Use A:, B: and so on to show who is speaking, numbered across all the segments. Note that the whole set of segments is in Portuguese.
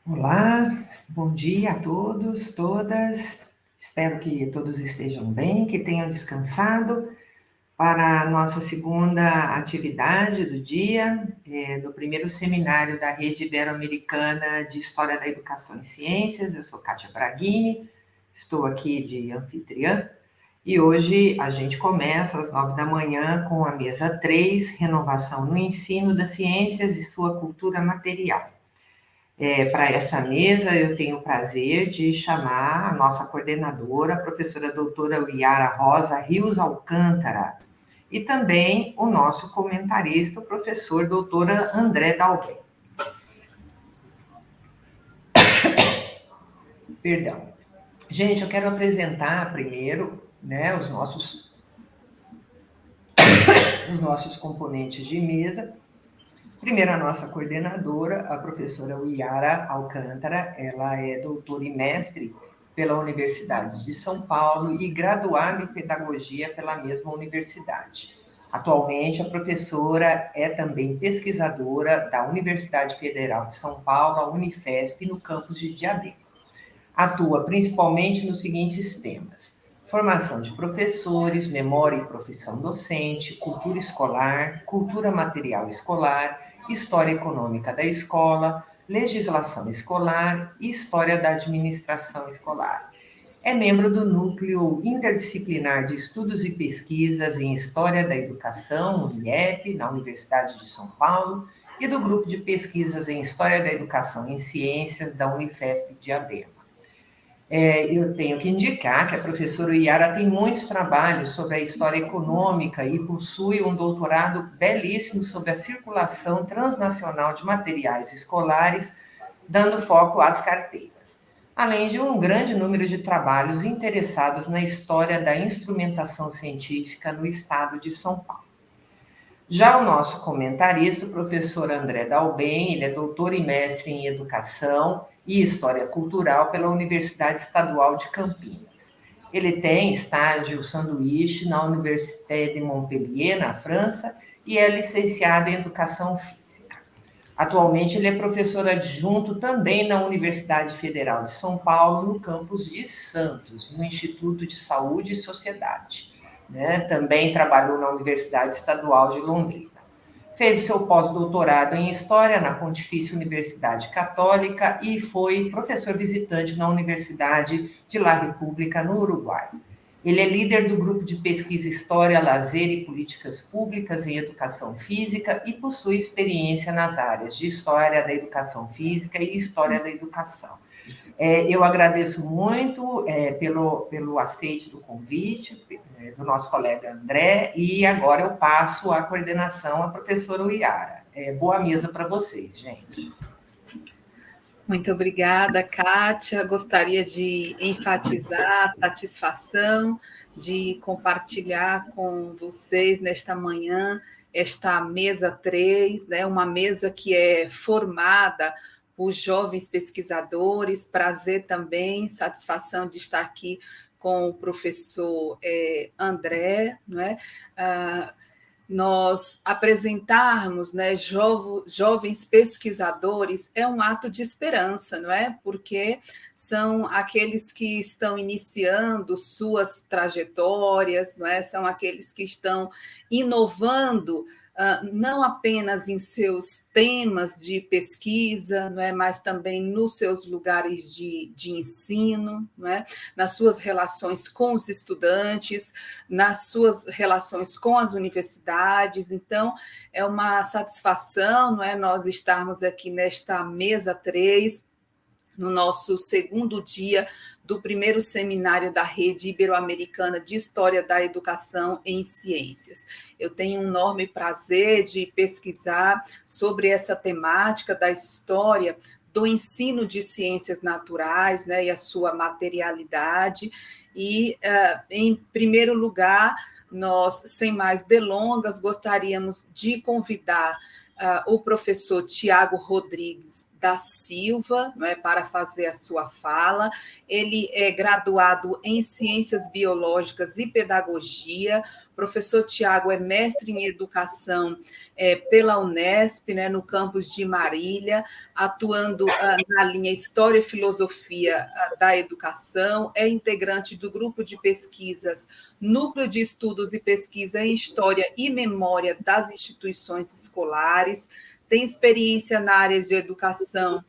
A: Olá, bom dia a todos, todas. Espero que todos estejam bem, que tenham descansado para a nossa segunda atividade do dia, do primeiro seminário da Rede Ibero-Americana de História da Educação e Ciências. Eu sou Kátia Braghini, estou aqui de anfitriã e hoje a gente começa às 9 da manhã com a mesa 3, Renovação no Ensino das Ciências e Sua Cultura Material. Para essa mesa, eu tenho o prazer de chamar a nossa coordenadora, a professora doutora Yara Rosa Rios Alcântara, e também o nosso comentarista, o professor doutora André Dalben. Perdão. Gente, eu quero apresentar primeiro, né, os nossos componentes de mesa. Primeiro, a nossa coordenadora, a professora Yara Alcântara. Ela é doutora e mestre pela Universidade de São Paulo e graduada em pedagogia pela mesma universidade. Atualmente, a professora é também pesquisadora da Universidade Federal de São Paulo, a Unifesp, no campus de Diadema. Atua principalmente nos seguintes temas: formação de professores, memória e profissão docente, cultura escolar, cultura material escolar, história econômica da escola, legislação escolar e história da administração escolar. É membro do Núcleo Interdisciplinar de Estudos e Pesquisas em História da Educação, UNIEP, na Universidade de São Paulo, e do Grupo de Pesquisas em História da Educação e Ciências da Unifesp Diadema. Eu tenho que indicar que a professora Yara tem muitos trabalhos sobre a história econômica e possui um doutorado belíssimo sobre a circulação transnacional de materiais escolares, dando foco às carteiras, além de um grande número de trabalhos interessados na história da instrumentação científica no estado de São Paulo. Já o nosso comentarista, o professor André Dalben, ele é doutor e mestre em Educação e História Cultural pela Universidade Estadual de Campinas. Ele tem estágio sanduíche na Université de Montpellier, na França, e é licenciado em Educação Física. Atualmente, ele é professor adjunto também na Universidade Federal de São Paulo, no campus de Santos, no Instituto de Saúde e Sociedade. Né? Também trabalhou na Universidade Estadual de Londrina. Fez seu pós-doutorado em História na Pontifícia Universidade Católica e foi professor visitante na Universidade de La República, no Uruguai. Ele é líder do grupo de pesquisa História, Lazer e Políticas Públicas em Educação Física e possui experiência nas áreas de História da Educação Física e História da Educação. Eu agradeço muito pelo aceite do convite do nosso colega André, e agora eu passo a coordenação à professora Yara. Boa mesa para vocês, gente.
B: Muito obrigada, Kátia. Gostaria de enfatizar a satisfação de compartilhar com vocês nesta manhã esta mesa 3, né, uma mesa que é formada por jovens pesquisadores. Prazer também, satisfação de estar aqui com o professor André, não é? Nós apresentarmos, né, jovens pesquisadores é um ato de esperança, não é? Porque são aqueles que estão iniciando suas trajetórias, não é? São aqueles que estão inovando, não apenas em seus temas de pesquisa, não é? Mas também nos seus lugares de ensino, não é? Nas suas relações com os estudantes, nas suas relações com as universidades. Então, é uma satisfação, não é, nós estarmos aqui nesta mesa 3, no nosso segundo dia do primeiro seminário da Rede Ibero-Americana de História da Educação em Ciências. Eu tenho um enorme prazer de pesquisar sobre essa temática da história do ensino de ciências naturais, né, e a sua materialidade. E, em primeiro lugar, nós, sem mais delongas, gostaríamos de convidar o professor Tiago Rodrigues da Silva, não é, para fazer a sua fala. Ele é graduado em Ciências Biológicas e Pedagogia. Professor Tiago é mestre em Educação pela Unesp, né, no campus de Marília, atuando na linha História e Filosofia da Educação, é integrante do grupo de pesquisas Núcleo de Estudos e Pesquisa em História e Memória das Instituições Escolares, tem experiência na área de educação,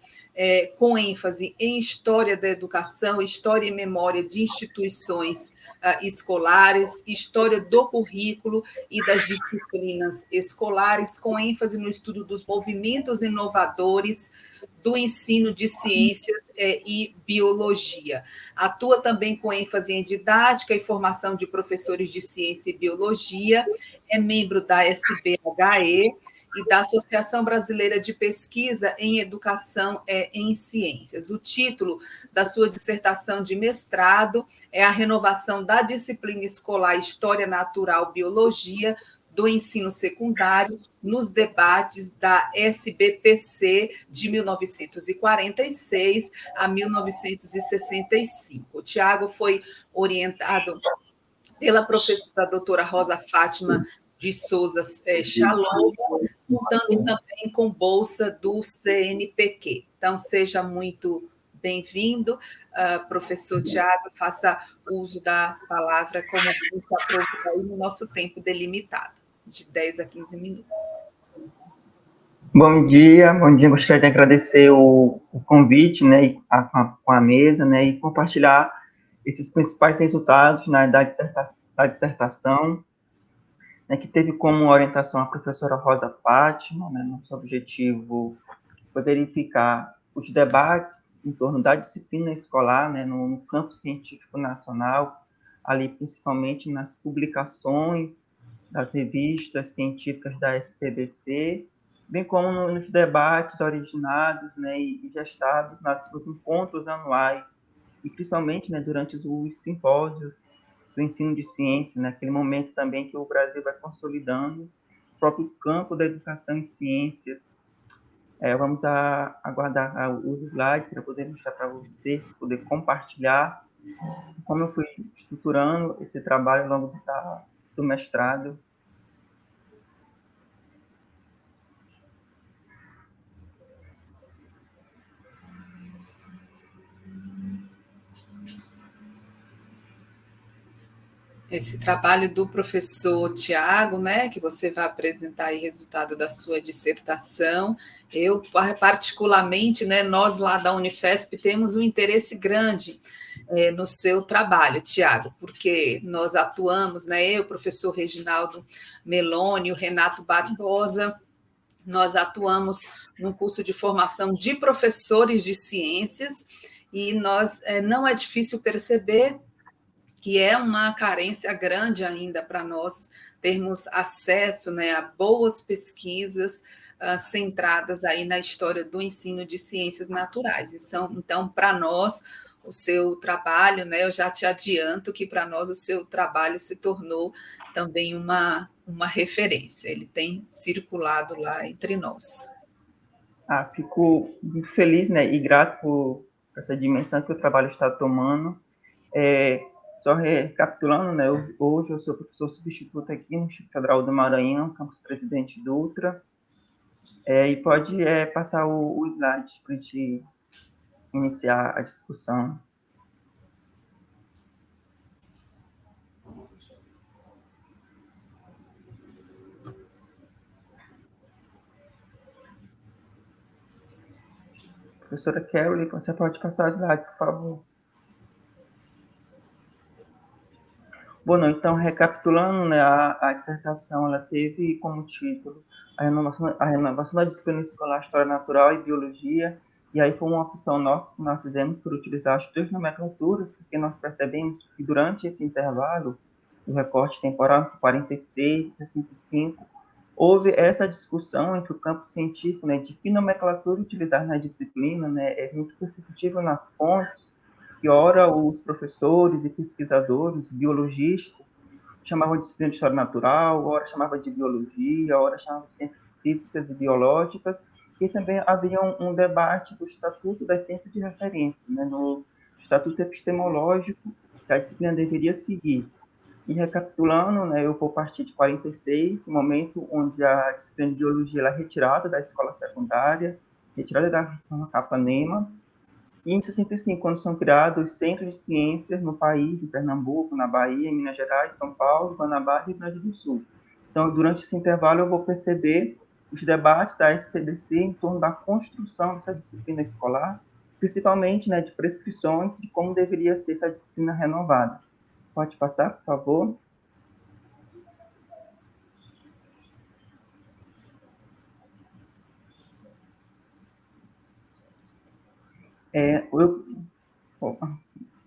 B: com ênfase em História da Educação, História e Memória de Instituições escolares, História do Currículo e das disciplinas escolares, com ênfase no estudo dos movimentos inovadores do ensino de ciências e biologia. Atua também com ênfase em didática e formação de professores de ciência e biologia, é membro da SBHE e da Associação Brasileira de Pesquisa em Educação em Ciências. O título da sua dissertação de mestrado é a renovação da disciplina escolar História Natural Biologia do ensino secundário nos debates da SBPC de 1946 a 1965. O Tiago foi orientado pela professora doutora Rosa Fátima de Souza Shalom, contando também com bolsa do CNPq. Então, seja muito bem-vindo, professor Tiago, faça uso da palavra como está pronto aí no nosso tempo delimitado, de 10 a 15 minutos.
C: Bom dia. Gostaria de agradecer o convite, né, com a mesa, né, e compartilhar esses principais resultados, né, da dissertação, né, que teve como orientação a professora Rosa Fátima, né. Nosso objetivo foi verificar os debates em torno da disciplina escolar, né, no campo científico nacional, ali principalmente nas publicações das revistas científicas da SPBC, bem como nos debates originados, né, e gestados nos encontros anuais, e principalmente, né, durante os simpósios do ensino de ciência, naquele momento também que o Brasil vai consolidando o próprio campo da educação em ciências. Vamos aguardar os slides para poder mostrar para vocês, poder compartilhar como eu fui estruturando esse trabalho ao longo do mestrado.
B: Esse trabalho do professor Tiago, né, que você vai apresentar aí resultado da sua dissertação. Eu, particularmente, né, nós lá da Unifesp temos um interesse grande no seu trabalho, Tiago, porque nós atuamos, né, eu, o professor Reginaldo Meloni, o Renato Barbosa, nós atuamos num curso de formação de professores de ciências e não é difícil perceber que é uma carência grande ainda para nós termos acesso, né, a boas pesquisas centradas aí na história do ensino de ciências naturais. Então, para nós, o seu trabalho, né, eu já te adianto que para nós o seu trabalho se tornou também uma referência. Ele tem circulado lá entre nós.
C: Fico muito feliz, né, e grato por essa dimensão que o trabalho está tomando. Só recapitulando, né, hoje eu sou professor substituto aqui no Instituto Federal do Maranhão, campus Presidente Dutra, e pode passar o slide para a gente iniciar a discussão. Professora Kelly, você pode passar o slide, por favor. Bom, não, então, recapitulando, né, a dissertação, ela teve como título a renovação da disciplina escolar História Natural e Biologia, e aí foi uma opção nossa que nós fizemos por utilizar as duas nomenclaturas, porque nós percebemos que durante esse intervalo, do recorte temporal entre 46 e 65, houve essa discussão entre o campo científico, né, de que nomenclatura utilizar na disciplina, né, é muito perceptível nas fontes, que ora os professores e pesquisadores, biologistas, chamavam de disciplina de história natural, ora chamava de biologia, ora chamava de ciências físicas e biológicas, E também havia um debate do Estatuto das Ciências de Referência, né, no Estatuto Epistemológico, que a disciplina deveria seguir. E recapitulando, né, eu vou partir de 46, momento onde a disciplina de biologia ela é retirada da escola secundária, retirada da reforma Capanema, e em 65, quando são criados centros de ciências no país, em Pernambuco, na Bahia, em Minas Gerais, São Paulo, Guanabara e Rio Grande do Sul. Então, durante esse intervalo, eu vou perceber os debates da SPDC em torno da construção dessa disciplina escolar, principalmente, né, de prescrições de como deveria ser essa disciplina renovada. Pode passar, por favor?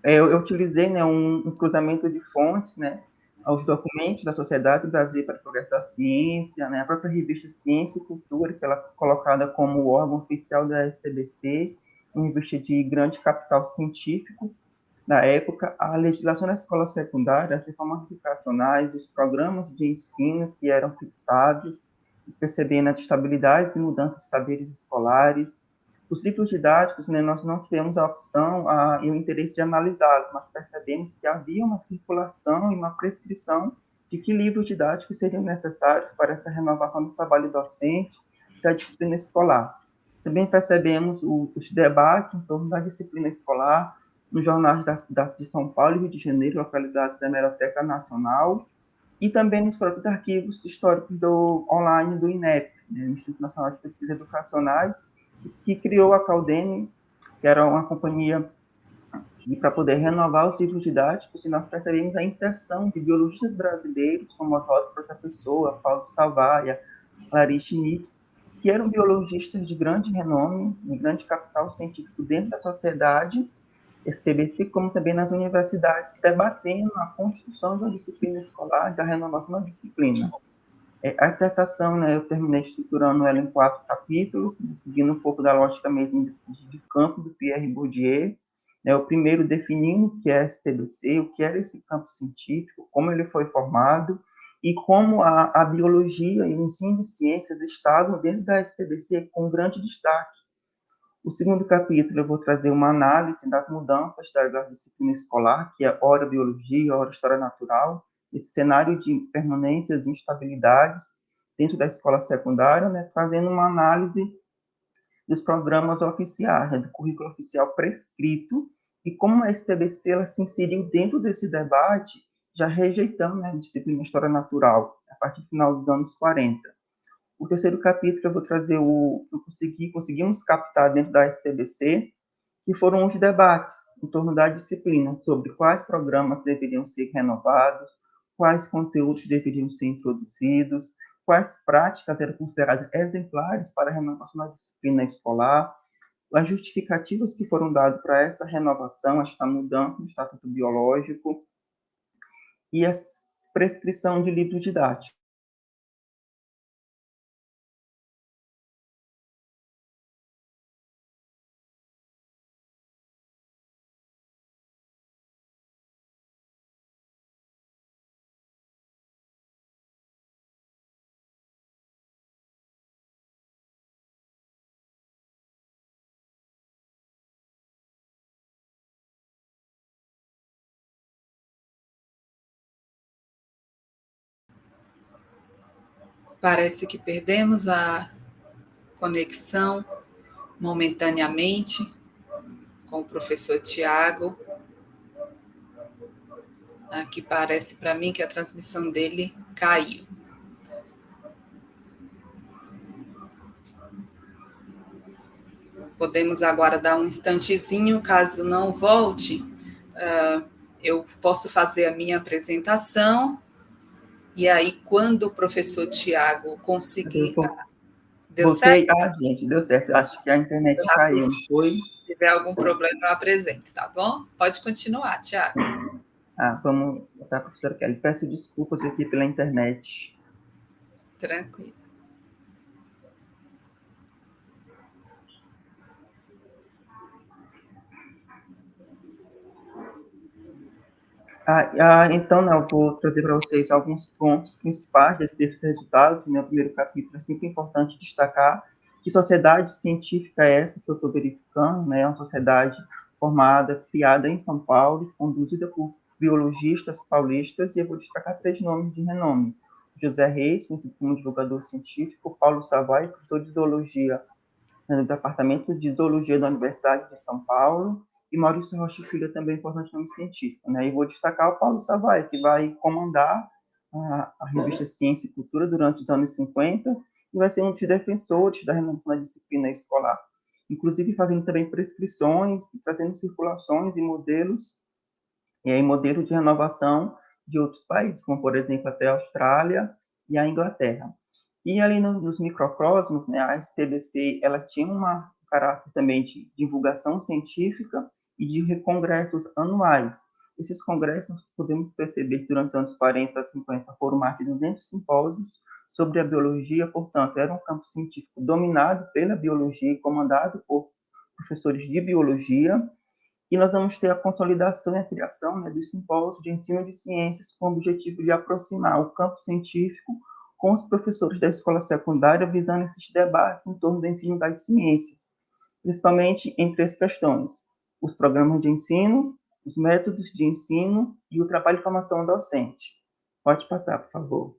C: Eu utilizei, né, um cruzamento de fontes, né, aos documentos da Sociedade Brasileira para o Progresso da Ciência, né, a própria revista Ciência e Cultura, que ela é colocada como o órgão oficial da SPBC, uma revista de grande capital científico na época, a legislação da escola secundária, as reformas educacionais, os programas de ensino que eram fixados, percebendo as estabilidades e mudanças de saberes escolares. Os livros didáticos, né, nós não tivemos a opção e o interesse de analisá-los, mas percebemos que havia uma circulação e uma prescrição de que livros didáticos seriam necessários para essa renovação do trabalho docente da disciplina escolar. Também percebemos os debates em torno da disciplina escolar nos jornais de São Paulo e Rio de Janeiro, localizados na Hemeroteca Nacional, e também nos próprios arquivos históricos online do INEP, né, Instituto Nacional de Pesquisas Educacionais, que criou a Caldene, que era uma companhia para poder renovar os livros didáticos, e nós percebemos a inserção de biologistas brasileiros, como Oswaldo Frota Pessoa, Paulo Salvaia, Clarice Schmitz, que eram biologistas de grande renome, de grande capital científico dentro da sociedade, SPBC, como também nas universidades, debatendo a construção de uma disciplina escolar, da renovação da disciplina. A dissertação, né, eu terminei estruturando ela em 4 capítulos, seguindo um pouco da lógica mesmo de campo do Pierre Bourdieu. Né, o primeiro definindo o que é SPBC, o que era esse campo científico, como ele foi formado e como a biologia e o ensino de ciências estavam dentro da SPBC com grande destaque. O segundo capítulo eu vou trazer uma análise das mudanças da disciplina escolar, que é ora biologia, ora história natural, esse cenário de permanências e instabilidades dentro da escola secundária, né, fazendo uma análise dos programas oficiais, né, do currículo oficial prescrito, e como a SPBC ela se inseriu dentro desse debate, já rejeitando, né, a disciplina história natural, a partir do final dos anos 40. O terceiro capítulo eu vou trazer o que conseguimos captar dentro da SPBC, que foram os debates em torno da disciplina, sobre quais programas deveriam ser renovados, quais conteúdos deveriam ser introduzidos, quais práticas eram consideradas exemplares para a renovação da disciplina escolar, as justificativas que foram dadas para essa renovação, esta mudança no estatuto biológico e a prescrição de livros didáticos.
B: Parece que perdemos a conexão momentaneamente com o professor Tiago. Aqui parece para mim que a transmissão dele caiu. Podemos agora dar um instantezinho, caso não volte, eu posso fazer a minha apresentação, e aí quando o professor Tiago conseguir...
C: Deu certo? Gente, deu certo. Acho que a internet caiu, não foi?
B: Se tiver algum problema, eu apresento, tá bom? Pode continuar, Tiago.
C: Vamos botar a professora Kelly. Peço desculpas aqui pela internet.
B: Tranquilo.
C: Então, eu vou trazer para vocês alguns pontos principais desses resultados. No primeiro capítulo, é sempre importante destacar Que sociedade científica é essa que eu estou verificando? Né? É uma sociedade formada, criada em São Paulo, conduzida por biologistas paulistas, e eu vou destacar 3 nomes de renome. José Reis, conhecido como divulgador científico, Paulo Savai, professor de zoologia, né, do Departamento de Zoologia da Universidade de São Paulo, e Maurício Rocha Filho, também importante nome científico. Né? E vou destacar o Paulo Savai, que vai comandar a revista Ciência e Cultura durante os anos 50, e vai ser um dos defensores da renovação da disciplina escolar, inclusive fazendo também prescrições, trazendo circulações e modelos de renovação de outros países, como, por exemplo, até a Austrália e a Inglaterra. E ali nos microcosmos, né, a STBC, ela tinha um caráter também de divulgação científica e de congressos anuais. Esses congressos, nós podemos perceber que durante os anos 40 a 50 foram mais de 200 simpósios sobre a biologia, portanto, era um campo científico dominado pela biologia e comandado por professores de biologia. E nós vamos ter a consolidação e a criação, né, dos simpósios de ensino de ciências com o objetivo de aproximar o campo científico com os professores da escola secundária, visando esses debates em torno do ensino das ciências, principalmente em 3 questões: os programas de ensino, os métodos de ensino e o trabalho de formação docente. Pode passar, por favor.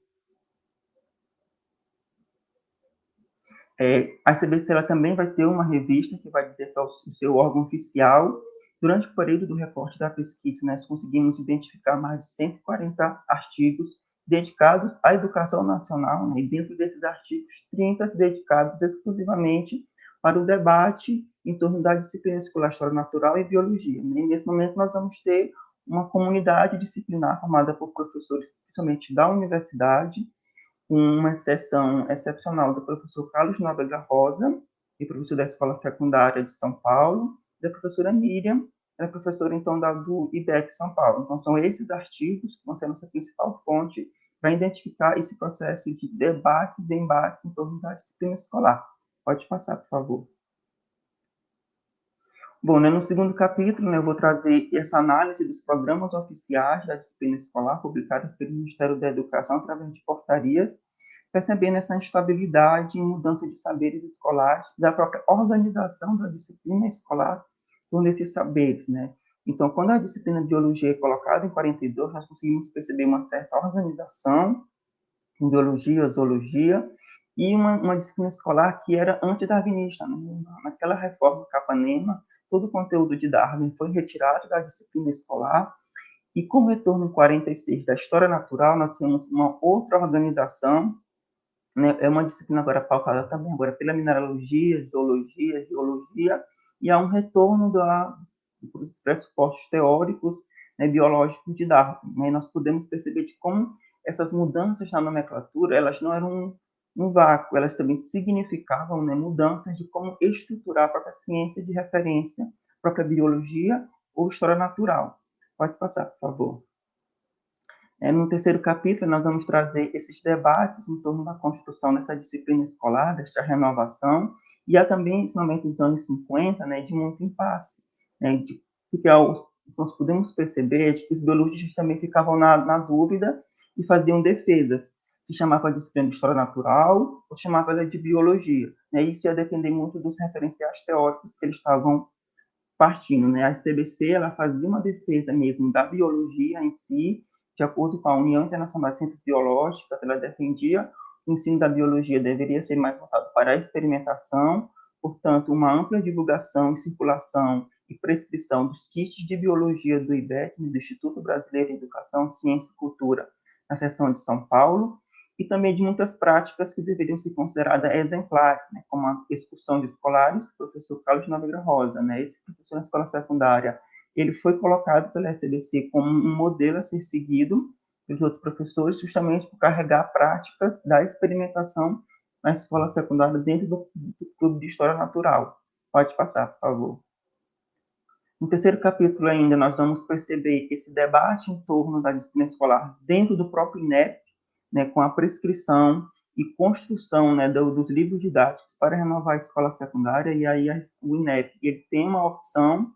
C: A SBC ela também vai ter uma revista que vai dizer que é o seu órgão oficial. Durante o período do recorte da pesquisa, nós conseguimos identificar mais de 140 artigos dedicados à educação nacional, né? E dentro desses artigos, 30 dedicados exclusivamente para o debate em torno da disciplina escolar História Natural e Biologia. Né? E nesse momento nós vamos ter uma comunidade disciplinar formada por professores, principalmente da universidade, uma exceção excepcional do professor Carlos Nóbrega Rosa, e professor da Escola Secundária de São Paulo, da professora Miriam, ela é professora, então, do IBEC São Paulo. Então, são esses artigos que vão ser a nossa principal fonte para identificar esse processo de debates e embates em torno da disciplina escolar. Pode passar, por favor. Bom, né, no segundo capítulo, né, eu vou trazer essa análise dos programas oficiais da disciplina escolar publicados pelo Ministério da Educação através de portarias, percebendo essa instabilidade e mudança de saberes escolares da própria organização da disciplina escolar por esses saberes, né? Então, quando a disciplina de biologia é colocada em 42, nós conseguimos perceber uma certa organização em biologia, zoologia, e uma disciplina escolar que era antidarwinista, né? Naquela reforma Capanema, todo o conteúdo de Darwin foi retirado da disciplina escolar, e com o retorno em 46 da História Natural, nós temos uma outra organização, né? É uma disciplina agora pautada também agora pela mineralogia, zoologia, geologia, e há um retorno dos pressupostos teóricos, né, biológicos de Darwin. Né? E nós podemos perceber de como essas mudanças na nomenclatura, elas não eram um vácuo, elas também significavam, né, mudanças de como estruturar a própria ciência de referência, a própria biologia ou história natural. Pode passar, por favor. No terceiro capítulo, nós vamos trazer esses debates em torno da construção dessa disciplina escolar, dessa renovação, e há também, nesse momento dos anos 50, né, de muito impasse, né, porque nós podemos perceber que os biologistas também ficavam na dúvida e faziam defesas. Se chamava de disciplina de História Natural ou chamava ela de Biologia. Né, isso ia depender muito dos referenciais teóricos que eles estavam partindo. Né. A STBC ela fazia uma defesa mesmo da biologia em si, de acordo com a União Internacional das Ciências Biológicas, ela defendia que o ensino da biologia deveria ser mais voltado para a experimentação, portanto, uma ampla divulgação e circulação e prescrição dos kits de biologia do IBEC, do Instituto Brasileiro de Educação, Ciência e Cultura, na seção de São Paulo, e também de muitas práticas que deveriam ser consideradas exemplares, né, como a expulsão de escolares, do professor Carlos Nóbrega Rosa. Né, esse professor na escola secundária, ele foi colocado pela STBC como um modelo a ser seguido pelos outros professores, justamente por carregar práticas da experimentação na escola secundária dentro do clube de História Natural. Pode passar, por favor. No terceiro capítulo ainda, nós vamos perceber esse debate em torno da disciplina escolar dentro do próprio INEP, né, com a prescrição e construção, né, dos livros didáticos para renovar a escola secundária, e aí o INEP ele tem uma opção,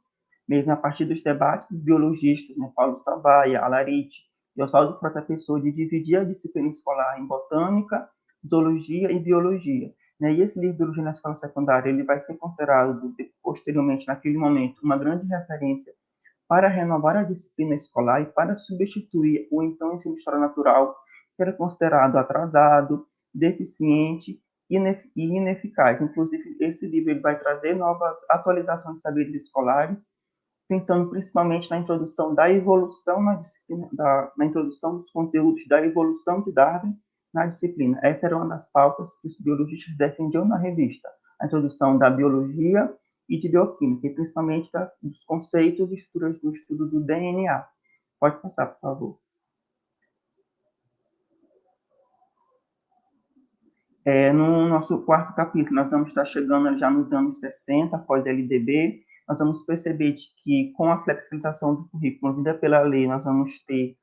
C: mesmo a partir dos debates dos biologistas, né, Paulo Savaia, Alarite e Oswaldo Frota Pessoa, de dividir a disciplina escolar em botânica, zoologia e biologia. né? E esse livro de biologia na escola secundária, ele vai ser considerado, posteriormente, naquele momento, uma grande referência para renovar a disciplina escolar e para substituir o então ensino de história natural, que era considerado atrasado, deficiente e ineficaz. Inclusive, esse livro ele vai trazer novas atualizações de saberes escolares, pensando principalmente na introdução da evolução na disciplina, na introdução dos conteúdos da evolução de Darwin na disciplina. Essa era uma das pautas que os biologistas defendiam na revista, a introdução da biologia e de bioquímica, e principalmente dos conceitos e estruturas do estudo do DNA. Pode passar, por favor. No nosso quarto capítulo, nós vamos estar chegando já nos anos 60, após LDB, nós vamos perceber que, com a flexibilização do currículo vinda pela lei, nós vamos ter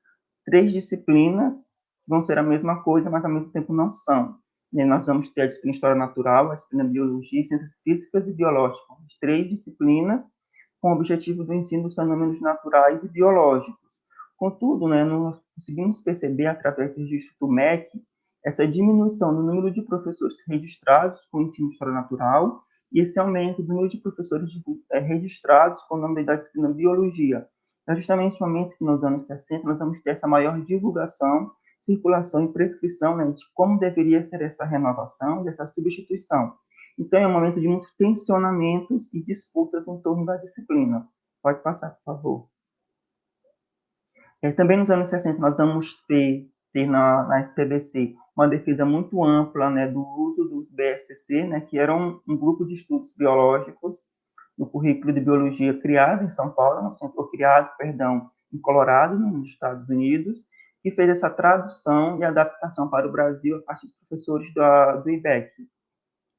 C: 3 disciplinas que vão ser a mesma coisa, mas ao mesmo tempo não são. E nós vamos ter a disciplina História Natural, a disciplina Biologia, Ciências Físicas e Biológicas, as 3 disciplinas com o objetivo do ensino dos fenômenos naturais e biológicos. Contudo, nós conseguimos perceber, através do registro do MEC, essa diminuição no número de professores registrados com o ensino de História Natural e esse aumento do número de professores registrados com o nome da disciplina Biologia. Então, justamente no momento que nos anos 60, nós vamos ter essa maior divulgação, circulação e prescrição, de como deveria ser essa renovação, dessa substituição. Então, é um momento de muitos tensionamentos e disputas em torno da disciplina. Pode passar, por favor. Também nos anos 60, nós vamos ter na SPBC uma defesa muito ampla, do uso dos BSC, que era um grupo de estudos biológicos no currículo de biologia criado em São Paulo, em Colorado, nos Estados Unidos, que fez essa tradução e adaptação para o Brasil a partir dos professores do IBEC.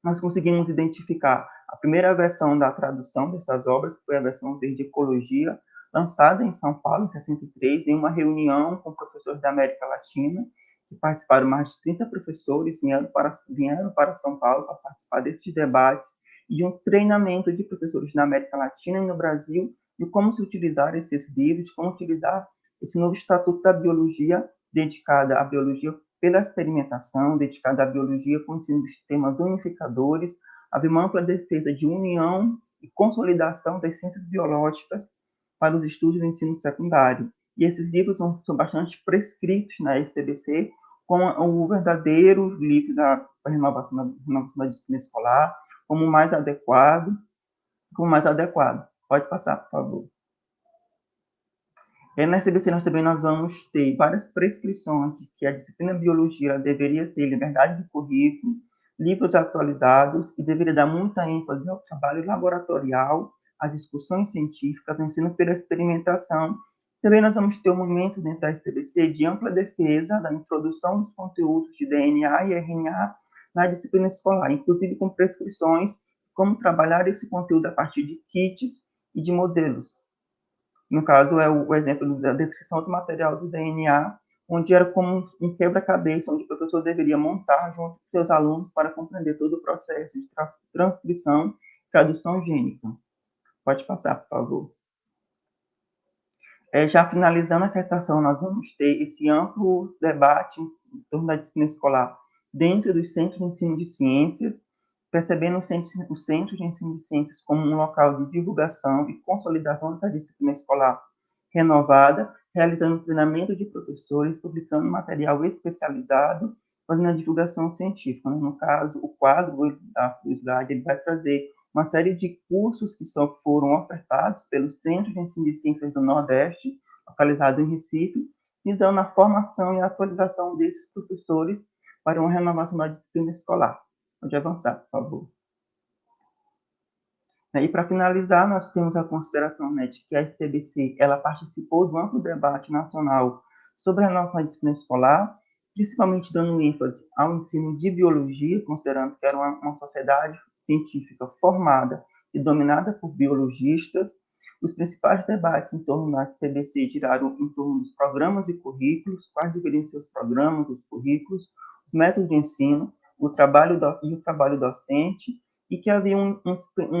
C: Nós conseguimos identificar a primeira versão da tradução dessas obras, que foi a versão de Ecologia, lançada em São Paulo, em 63, em uma reunião com professores da América Latina, que participaram, mais de 30 professores vieram para São Paulo para participar desses debates e de um treinamento de professores na América Latina e no Brasil de como se utilizar esses livros, de como utilizar esse novo Estatuto da Biologia, dedicada à biologia pela experimentação, dedicada à biologia com o ensino de sistemas unificadores, havia uma ampla defesa de união e consolidação das ciências biológicas para os estudos do ensino secundário. E esses livros são bastante prescritos na SPBC como o verdadeiro livro da renovação da disciplina escolar, como o mais adequado. Pode passar, por favor. Na SBC nós vamos ter várias prescrições de que a disciplina Biologia deveria ter liberdade de currículo, livros atualizados e deveria dar muita ênfase ao trabalho laboratorial, às discussões científicas, ao ensino pela experimentação. Também nós vamos ter um movimento dentro da SBC de ampla defesa da introdução dos conteúdos de DNA e RNA na disciplina escolar, inclusive com prescrições de como trabalhar esse conteúdo a partir de kits e de modelos. No caso, é o exemplo da descrição do material do DNA, onde era como um quebra-cabeça, onde o professor deveria montar junto com seus alunos para compreender todo o processo de transcrição e tradução gênica. Pode passar, por favor. Já finalizando a dissertação, nós vamos ter esse amplo debate em torno da disciplina escolar dentro dos centros de ensino de ciências, percebendo o centro de ensino de ciências como um local de divulgação e consolidação dessa disciplina escolar renovada, realizando treinamento de professores, publicando material especializado, fazendo a divulgação científica. No caso, o quadro da slide ele vai trazer uma série de cursos que foram ofertados pelo Centro de Ensino de Ciências do Nordeste, localizado em Recife, visando a formação e a atualização desses professores para uma renovação da disciplina escolar. Pode avançar, por favor. E para finalizar, nós temos a consideração de que a SPBC ela participou do amplo debate nacional sobre a nossa disciplina escolar, principalmente dando ênfase ao ensino de biologia, considerando que era uma sociedade científica formada e dominada por biologistas. Os principais debates em torno da SPBC giraram em torno dos programas e currículos, quais deveriam ser os programas, os currículos, os métodos de ensino, o trabalho docente, e que havia um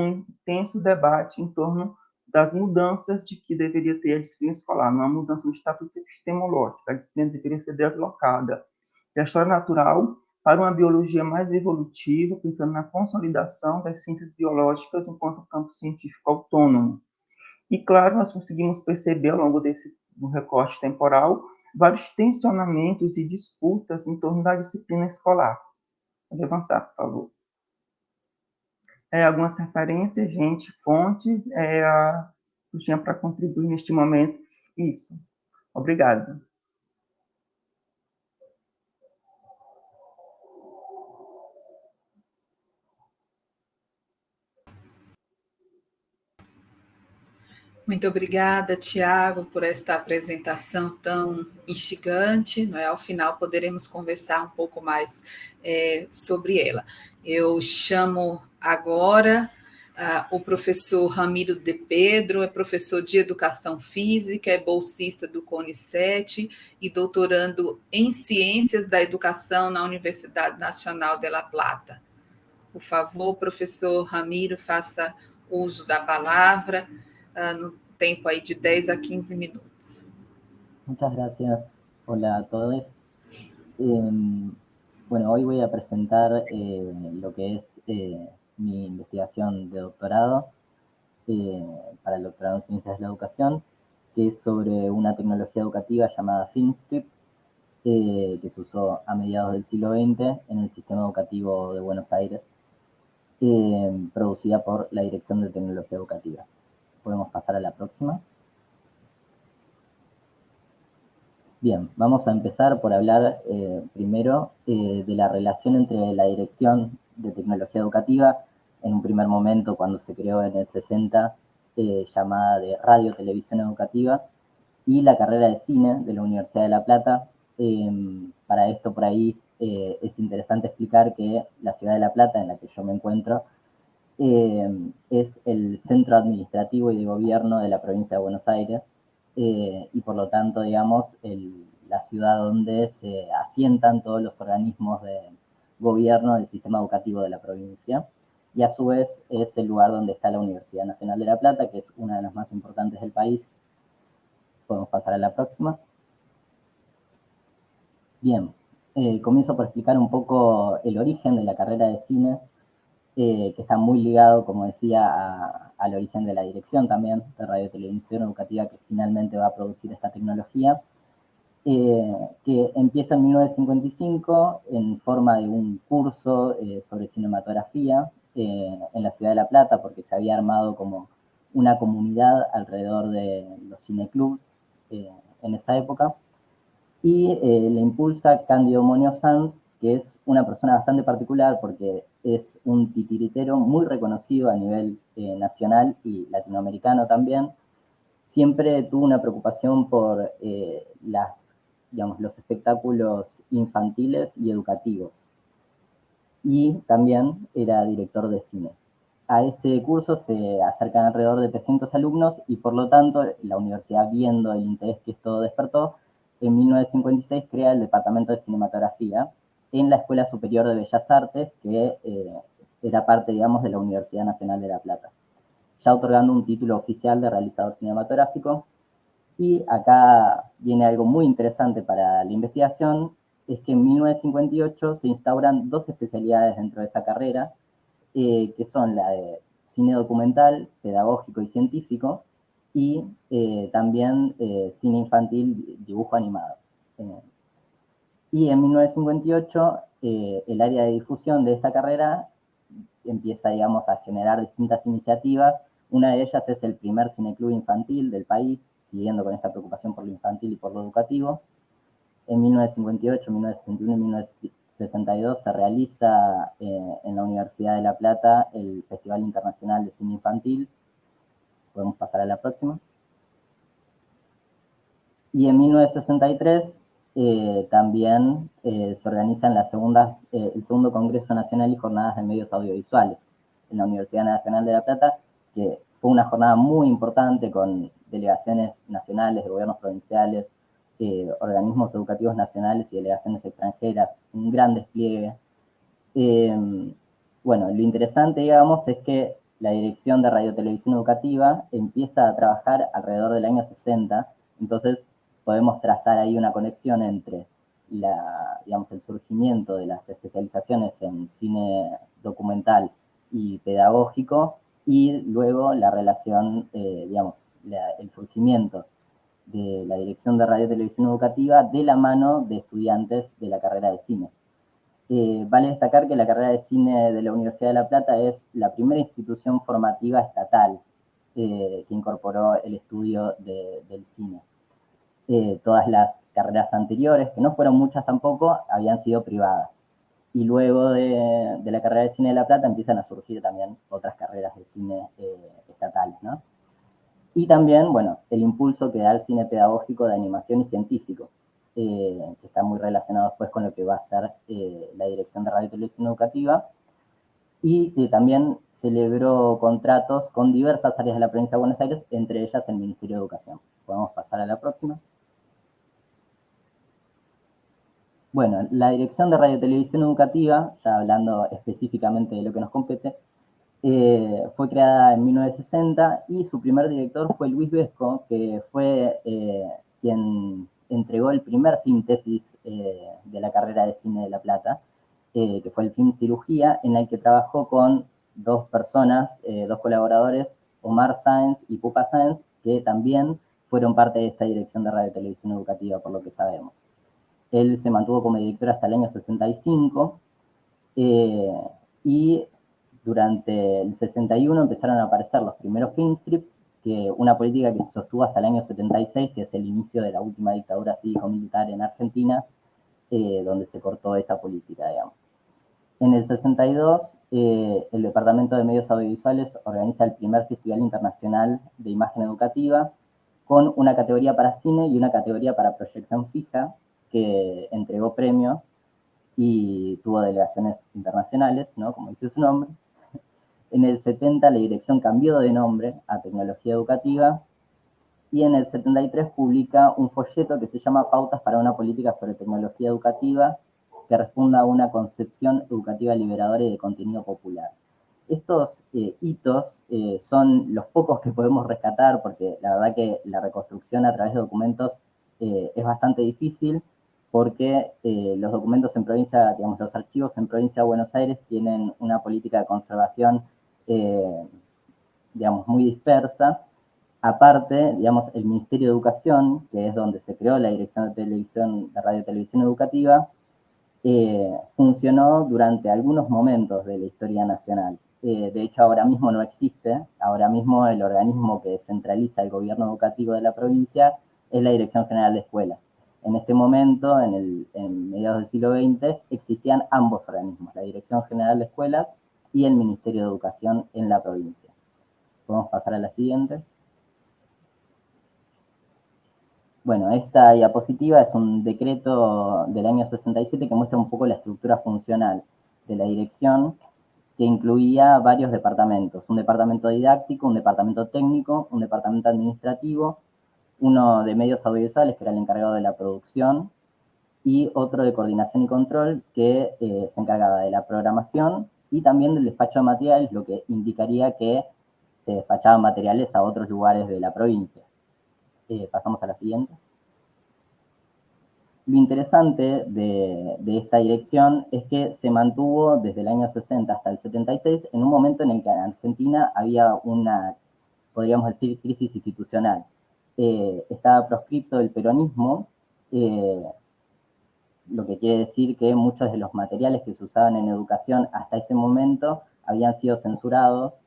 C: intenso debate em torno das mudanças de que deveria ter a disciplina escolar, não a mudança no estatuto epistemológico, a disciplina deveria ser deslocada da história natural para uma biologia mais evolutiva, pensando na consolidação das ciências biológicas enquanto campo científico autônomo. E, claro, nós conseguimos perceber, ao longo do recorte temporal, vários tensionamentos e disputas em torno da disciplina escolar. Pode avançar, por favor. Algumas referências, gente, fontes, eu tinha para contribuir neste momento. Isso. Obrigado.
B: Muito obrigada, Tiago, por esta apresentação tão instigante. Não é? Ao final poderemos conversar um pouco mais sobre ela. Eu chamo agora o professor Ramiro de Pedro, é professor de Educação Física, é bolsista do CONICET e doutorando em Ciências da Educação na Universidade Nacional de La Plata. Por favor, professor Ramiro, faça uso da palavra. No tiempo ahí de 10 a 15 minutos.
D: Muchas gracias. Hola a todos. Bueno, hoy voy a presentar lo que es mi investigación de doctorado para el doctorado en Ciencias de la Educación, que es sobre una tecnología educativa llamada FilmScript, que se usó a mediados del siglo XX en el sistema educativo de Buenos Aires, producida por la Dirección de Tecnología Educativa. Podemos pasar a la próxima. Bien, vamos a empezar por hablar primero de la relación entre la Dirección de Tecnología Educativa, en un primer momento cuando se creó en el 60, llamada de Radio Televisión Educativa, y la carrera de cine de la Universidad de La Plata. Para esto, por ahí, es interesante explicar que la ciudad de La Plata, en la que yo me encuentro, es el centro administrativo y de gobierno de la provincia de Buenos Aires, y por lo tanto, digamos, la ciudad donde se asientan todos los organismos de gobierno del sistema educativo de la provincia, y a su vez es el lugar donde está la Universidad Nacional de La Plata, que es una de las más importantes del país. Podemos pasar a la próxima. Bien, comienzo por explicar un poco el origen de la carrera de cine, que está muy ligado, como decía, al origen de la dirección también de Radio Televisión Educativa, que finalmente va a producir esta tecnología, que empieza en 1955 en forma de un curso sobre cinematografía en la ciudad de La Plata, porque se había armado como una comunidad alrededor de los cineclubs en esa época, y le impulsa Cándido Moneo Sanz, que es una persona bastante particular porque es un titiritero muy reconocido a nivel nacional y latinoamericano también. Siempre tuvo una preocupación por los espectáculos infantiles y educativos. Y también era director de cine. A ese curso se acercan alrededor de 300 alumnos y por lo tanto la universidad, viendo el interés que esto despertó, en 1956 crea el Departamento de Cinematografía en la Escuela Superior de Bellas Artes, que era parte, digamos, de la Universidad Nacional de La Plata, ya otorgando un título oficial de realizador cinematográfico. Y acá viene algo muy interesante para la investigación, es que en 1958 se instauran dos especialidades dentro de esa carrera, que son la de cine documental, pedagógico y científico, y también cine infantil, dibujo animado. Y en 1958 el área de difusión de esta carrera empieza, digamos, a generar distintas iniciativas. Una de ellas es el primer cineclub infantil del país, siguiendo con esta preocupación por lo infantil y por lo educativo. En 1958, 1961 y 1962 se realiza en la Universidad de La Plata el Festival Internacional de Cine Infantil. Podemos pasar a la próxima. Y en 1963 también se organizan el segundo Congreso Nacional y Jornadas de Medios Audiovisuales en la Universidad Nacional de La Plata, que fue una jornada muy importante con delegaciones nacionales, de gobiernos provinciales, organismos educativos nacionales y delegaciones extranjeras, un gran despliegue. Bueno, lo interesante, digamos, es que la Dirección de Radio Televisión Educativa empieza a trabajar alrededor del año 60, entonces podemos trazar ahí una conexión entre digamos, el surgimiento de las especializaciones en cine documental y pedagógico, y luego la relación, digamos, el surgimiento de la Dirección de Radio y Televisión Educativa de la mano de estudiantes de la carrera de cine. Vale destacar que la carrera de cine de la Universidad de La Plata es la primera institución formativa estatal que incorporó el estudio del cine. Todas las carreras anteriores, que no fueron muchas tampoco, habían sido privadas. Y luego de la carrera de cine de La Plata empiezan a surgir también otras carreras de cine estatales, ¿no? Y también, bueno, el impulso que da el cine pedagógico de animación y científico, que está muy relacionado después con lo que va a ser la Dirección de Radio y Televisión Educativa, y que también celebró contratos con diversas áreas de la provincia de Buenos Aires, entre ellas el Ministerio de Educación. Podemos pasar a la próxima. Bueno, la Dirección de Radio y Televisión Educativa, ya hablando específicamente de lo que nos compete, fue creada en 1960 y su primer director fue Luis Vesco, que fue quien entregó el primer film tesis de la carrera de cine de La Plata, que fue el film Cirugía, en el que trabajó con dos personas, dos colaboradores, Omar Sáenz y Pupa Sáenz, que también fueron parte de esta Dirección de Radio y Televisión Educativa, por lo que sabemos. Él se mantuvo como director hasta el año 65 y durante el 61 empezaron a aparecer los primeros film strips, que una política que se sostuvo hasta el año 76, que es el inicio de la última dictadura cívico-militar en Argentina, donde se cortó esa política, digamos. En el 62, el Departamento de Medios Audiovisuales organiza el primer Festival Internacional de Imagen Educativa, con una categoría para cine y una categoría para proyección fija, que entregó premios y tuvo delegaciones internacionales, ¿no? Como dice su nombre. En el 70 la dirección cambió de nombre a Tecnología Educativa y en el 73 publica un folleto que se llama Pautas para una política sobre tecnología educativa que responda a una concepción educativa liberadora y de contenido popular. Estos hitos son los pocos que podemos rescatar porque la verdad que la reconstrucción a través de documentos es bastante difícil, porque los documentos en provincia, digamos, los archivos en provincia de Buenos Aires tienen una política de conservación, digamos, muy dispersa. Aparte, digamos, el Ministerio de Educación, que es donde se creó la Dirección de Radio y Televisión Educativa, funcionó durante algunos momentos de la historia nacional. De hecho, ahora mismo no existe. Ahora mismo el organismo que centraliza el gobierno educativo de la provincia es la Dirección General de Escuelas. En este momento, en mediados del siglo XX, existían ambos organismos, la Dirección General de Escuelas y el Ministerio de Educación en la provincia. Podemos pasar a la siguiente. Bueno, esta diapositiva es un decreto del año 67 que muestra un poco la estructura funcional de la dirección, que incluía varios departamentos, un departamento didáctico, un departamento técnico, un departamento administrativo, uno de medios audiovisuales, que era el encargado de la producción, y otro de coordinación y control, que se encargaba de la programación y también del despacho de materiales, lo que indicaría que se despachaban materiales a otros lugares de la provincia. Pasamos a la siguiente. Lo interesante de esta dirección es que se mantuvo desde el año 60 hasta el 76 en un momento en el que en Argentina había una, podríamos decir, crisis institucional. Estaba proscripto el peronismo, lo que quiere decir que muchos de los materiales que se usaban en educación hasta ese momento habían sido censurados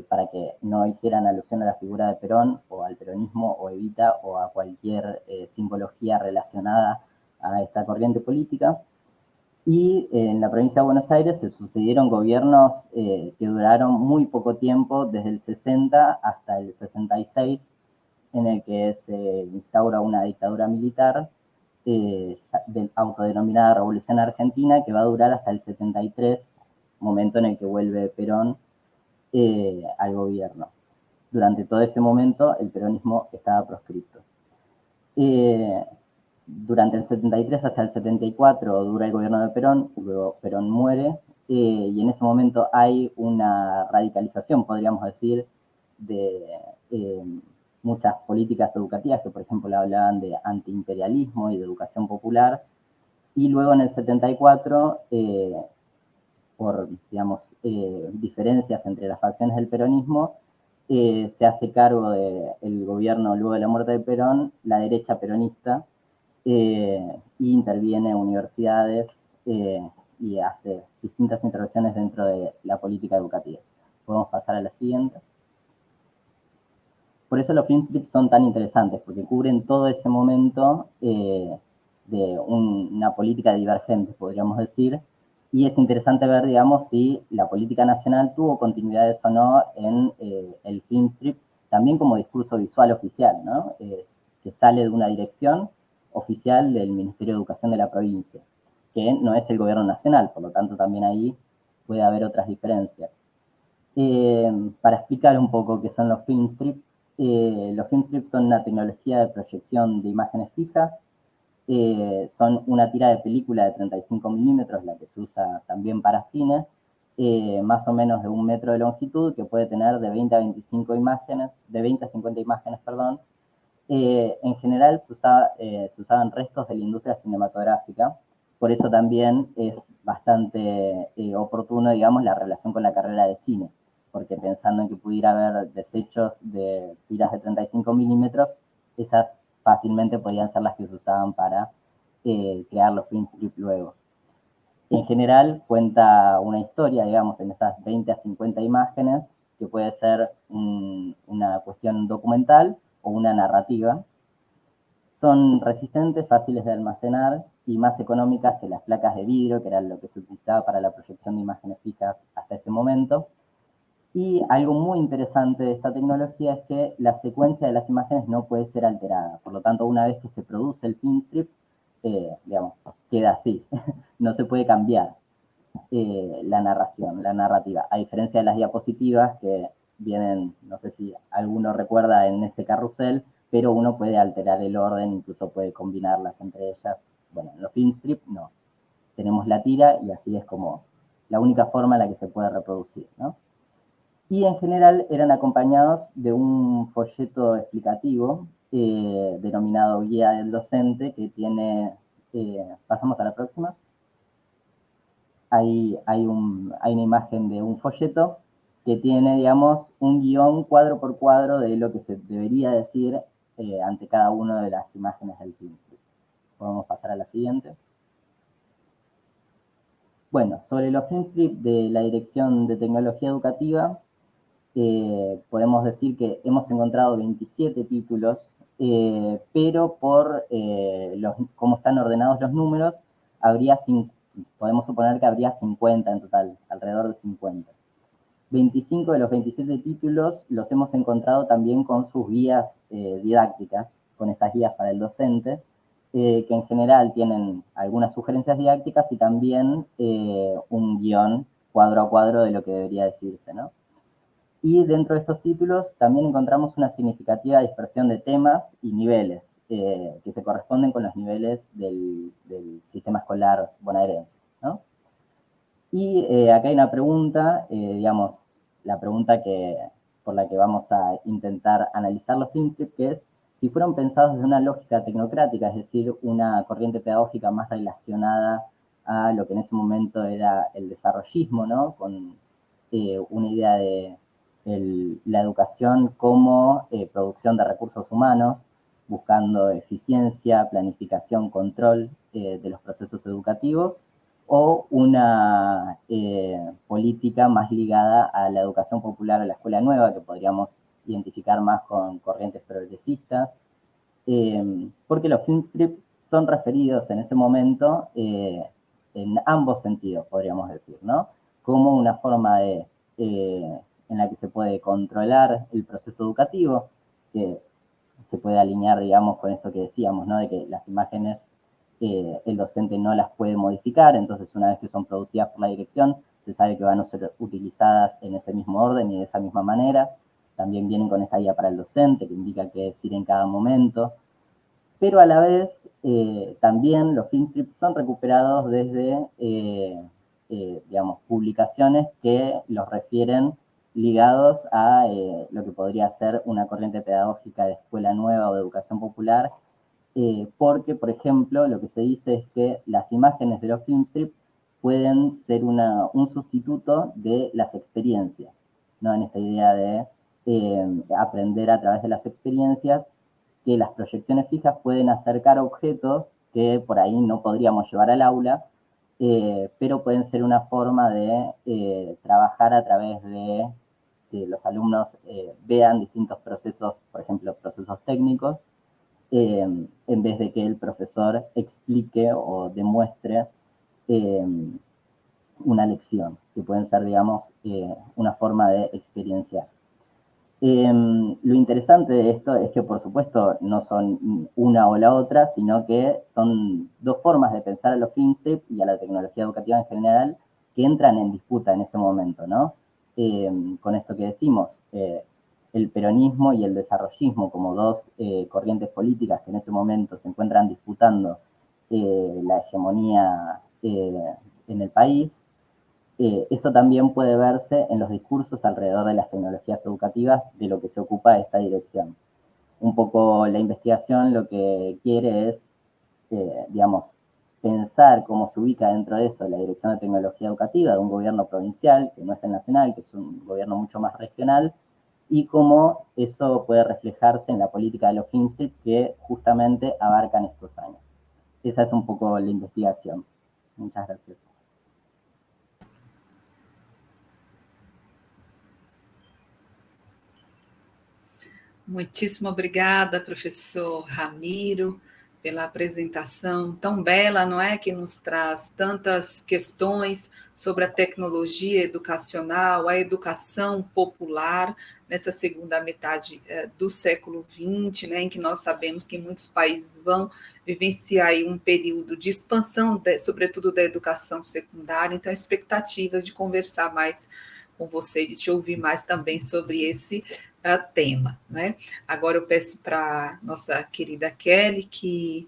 D: para que no hicieran alusión a la figura de Perón o al peronismo o Evita o a cualquier simbología relacionada a esta corriente política. Y en la provincia de Buenos Aires se sucedieron gobiernos que duraron muy poco tiempo, desde el 60 hasta el 66, en el que se instaura una dictadura militar autodenominada Revolución Argentina, que va a durar hasta el 73, momento en el que vuelve Perón al gobierno. Durante todo ese momento el peronismo estaba proscripto. Durante el 73 hasta el 74 dura el gobierno de Perón, luego Perón muere, y en ese momento hay una radicalización, podríamos decir, de muchas políticas educativas que, por ejemplo, hablaban de antiimperialismo y de educación popular, Y luego en el 74, por, digamos, diferencias entre las facciones del peronismo, se hace cargo del gobierno, luego de la muerte de Perón, la derecha peronista, y interviene universidades y hace distintas intervenciones dentro de la política educativa. Podemos pasar a la siguiente. Por eso los film strips son tan interesantes, porque cubren todo ese momento de una política divergente, podríamos decir, y es interesante ver, digamos, si la política nacional tuvo continuidades o no en el film strip, también como discurso visual oficial, ¿no? Que sale de una dirección oficial del Ministerio de Educación de la provincia, que no es el gobierno nacional, por lo tanto también ahí puede haber otras diferencias. Para explicar un poco qué son los film strips son una tecnología de proyección de imágenes fijas, son una tira de película de 35 milímetros, la que se usa también para cine, más o menos de 1 metro de longitud, que puede tener de 20 a 25 imágenes, de 20 a 50 imágenes, perdón. En general se usaban restos de la industria cinematográfica, por eso también es bastante oportuno, digamos, la relación con la carrera de cine, porque pensando en que pudiera haber desechos de tiras de 35 milímetros, esas fácilmente podían ser las que se usaban para crear los film strips luego. En general cuenta una historia, digamos, en esas 20 a 50 imágenes, que puede ser una cuestión documental o una narrativa. Son resistentes, fáciles de almacenar y más económicas que las placas de vidrio, que era lo que se utilizaba para la proyección de imágenes fijas hasta ese momento. Y algo muy interesante de esta tecnología es que la secuencia de las imágenes no puede ser alterada. Por lo tanto, una vez que se produce el film strip, digamos, queda así. No se puede cambiar la narración, la narrativa. A diferencia de las diapositivas que vienen, no sé si alguno recuerda en ese carrusel, pero uno puede alterar el orden, incluso puede combinarlas entre ellas. Bueno, en los film strip no. Tenemos la tira y así es como la única forma en la que se puede reproducir, ¿no? Y en general eran acompañados de un folleto explicativo denominado Guía del Docente, que tiene, pasamos a la próxima, hay una imagen de un folleto que tiene, digamos, un guión cuadro por cuadro de lo que se debería decir ante cada una de las imágenes del film. Podemos pasar a la siguiente. Bueno, sobre los film strips de la Dirección de Tecnología Educativa, podemos decir que hemos encontrado 27 títulos, pero por cómo están ordenados los números, podemos suponer que habría 50 en total, alrededor de 50. 25 de los 27 títulos los hemos encontrado también con sus guías didácticas, con estas guías para el docente, que en general tienen algunas sugerencias didácticas y también un guión cuadro a cuadro de lo que debería decirse, ¿no? Y dentro de estos títulos también encontramos una significativa dispersión de temas y niveles, que se corresponden con los niveles del sistema escolar bonaerense, ¿no? Y acá hay una pregunta, digamos, la pregunta por la que vamos a intentar analizar los film strips, que es si fueron pensados desde una lógica tecnocrática, es decir, una corriente pedagógica más relacionada a lo que en ese momento era el desarrollismo, ¿no? Con una idea de la educación como producción de recursos humanos, buscando eficiencia, planificación, control de los procesos educativos, o una política más ligada a la educación popular, a la escuela nueva, que podríamos identificar más con corrientes progresistas, porque los film strips son referidos en ese momento en ambos sentidos, podríamos decir, ¿no? Como una forma en la que se puede controlar el proceso educativo, que se puede alinear, digamos, con esto que decíamos, ¿no? De que las imágenes el docente no las puede modificar, entonces una vez que son producidas por la dirección, se sabe que van a ser utilizadas en ese mismo orden y de esa misma manera. También vienen con esta guía para el docente, que indica qué decir en cada momento. Pero a la vez, también los film strips son recuperados desde, digamos, publicaciones que los refieren ligados a lo que podría ser una corriente pedagógica de escuela nueva o de educación popular, porque, por ejemplo, lo que se dice es que las imágenes de los filmstrips pueden ser un sustituto de las experiencias, ¿no? En esta idea de aprender a través de las experiencias, que las proyecciones fijas pueden acercar objetos que por ahí no podríamos llevar al aula, pero pueden ser una forma de trabajar a través de que los alumnos vean distintos procesos, por ejemplo, procesos técnicos, en vez de que el profesor explique o demuestre una lección, que pueden ser, digamos, una forma de experienciar. Lo interesante de esto es que, por supuesto, no son una o la otra, sino que son dos formas de pensar a los filmstrips y a la tecnología educativa en general que entran en disputa en ese momento, ¿no? Con esto que decimos, el peronismo y el desarrollismo como dos corrientes políticas que en ese momento se encuentran disputando la hegemonía en el país. Eso también puede verse en los discursos alrededor de las tecnologías educativas de lo que se ocupa esta dirección. Un poco la investigación lo que quiere es, digamos, pensar cómo se ubica dentro de eso la Dirección de Tecnología Educativa de un gobierno provincial, que no es el nacional, que es un gobierno mucho más regional, y cómo eso puede reflejarse en la política de los filmstrips que justamente abarcan estos años. Esa es un poco la investigación. Muchas gracias.
B: Muitíssimo obrigada, professor Ramiro, pela apresentação tão bela, não é? Que nos traz tantas questões sobre a tecnologia educacional, a educação popular, nessa segunda metade do século XX, né, em que nós sabemos que muitos países vão vivenciar aí um período de expansão, sobretudo da educação secundária. Então, expectativas de conversar mais com você, de te ouvir mais também sobre esse tema, né? Agora eu peço para nossa querida Kelly que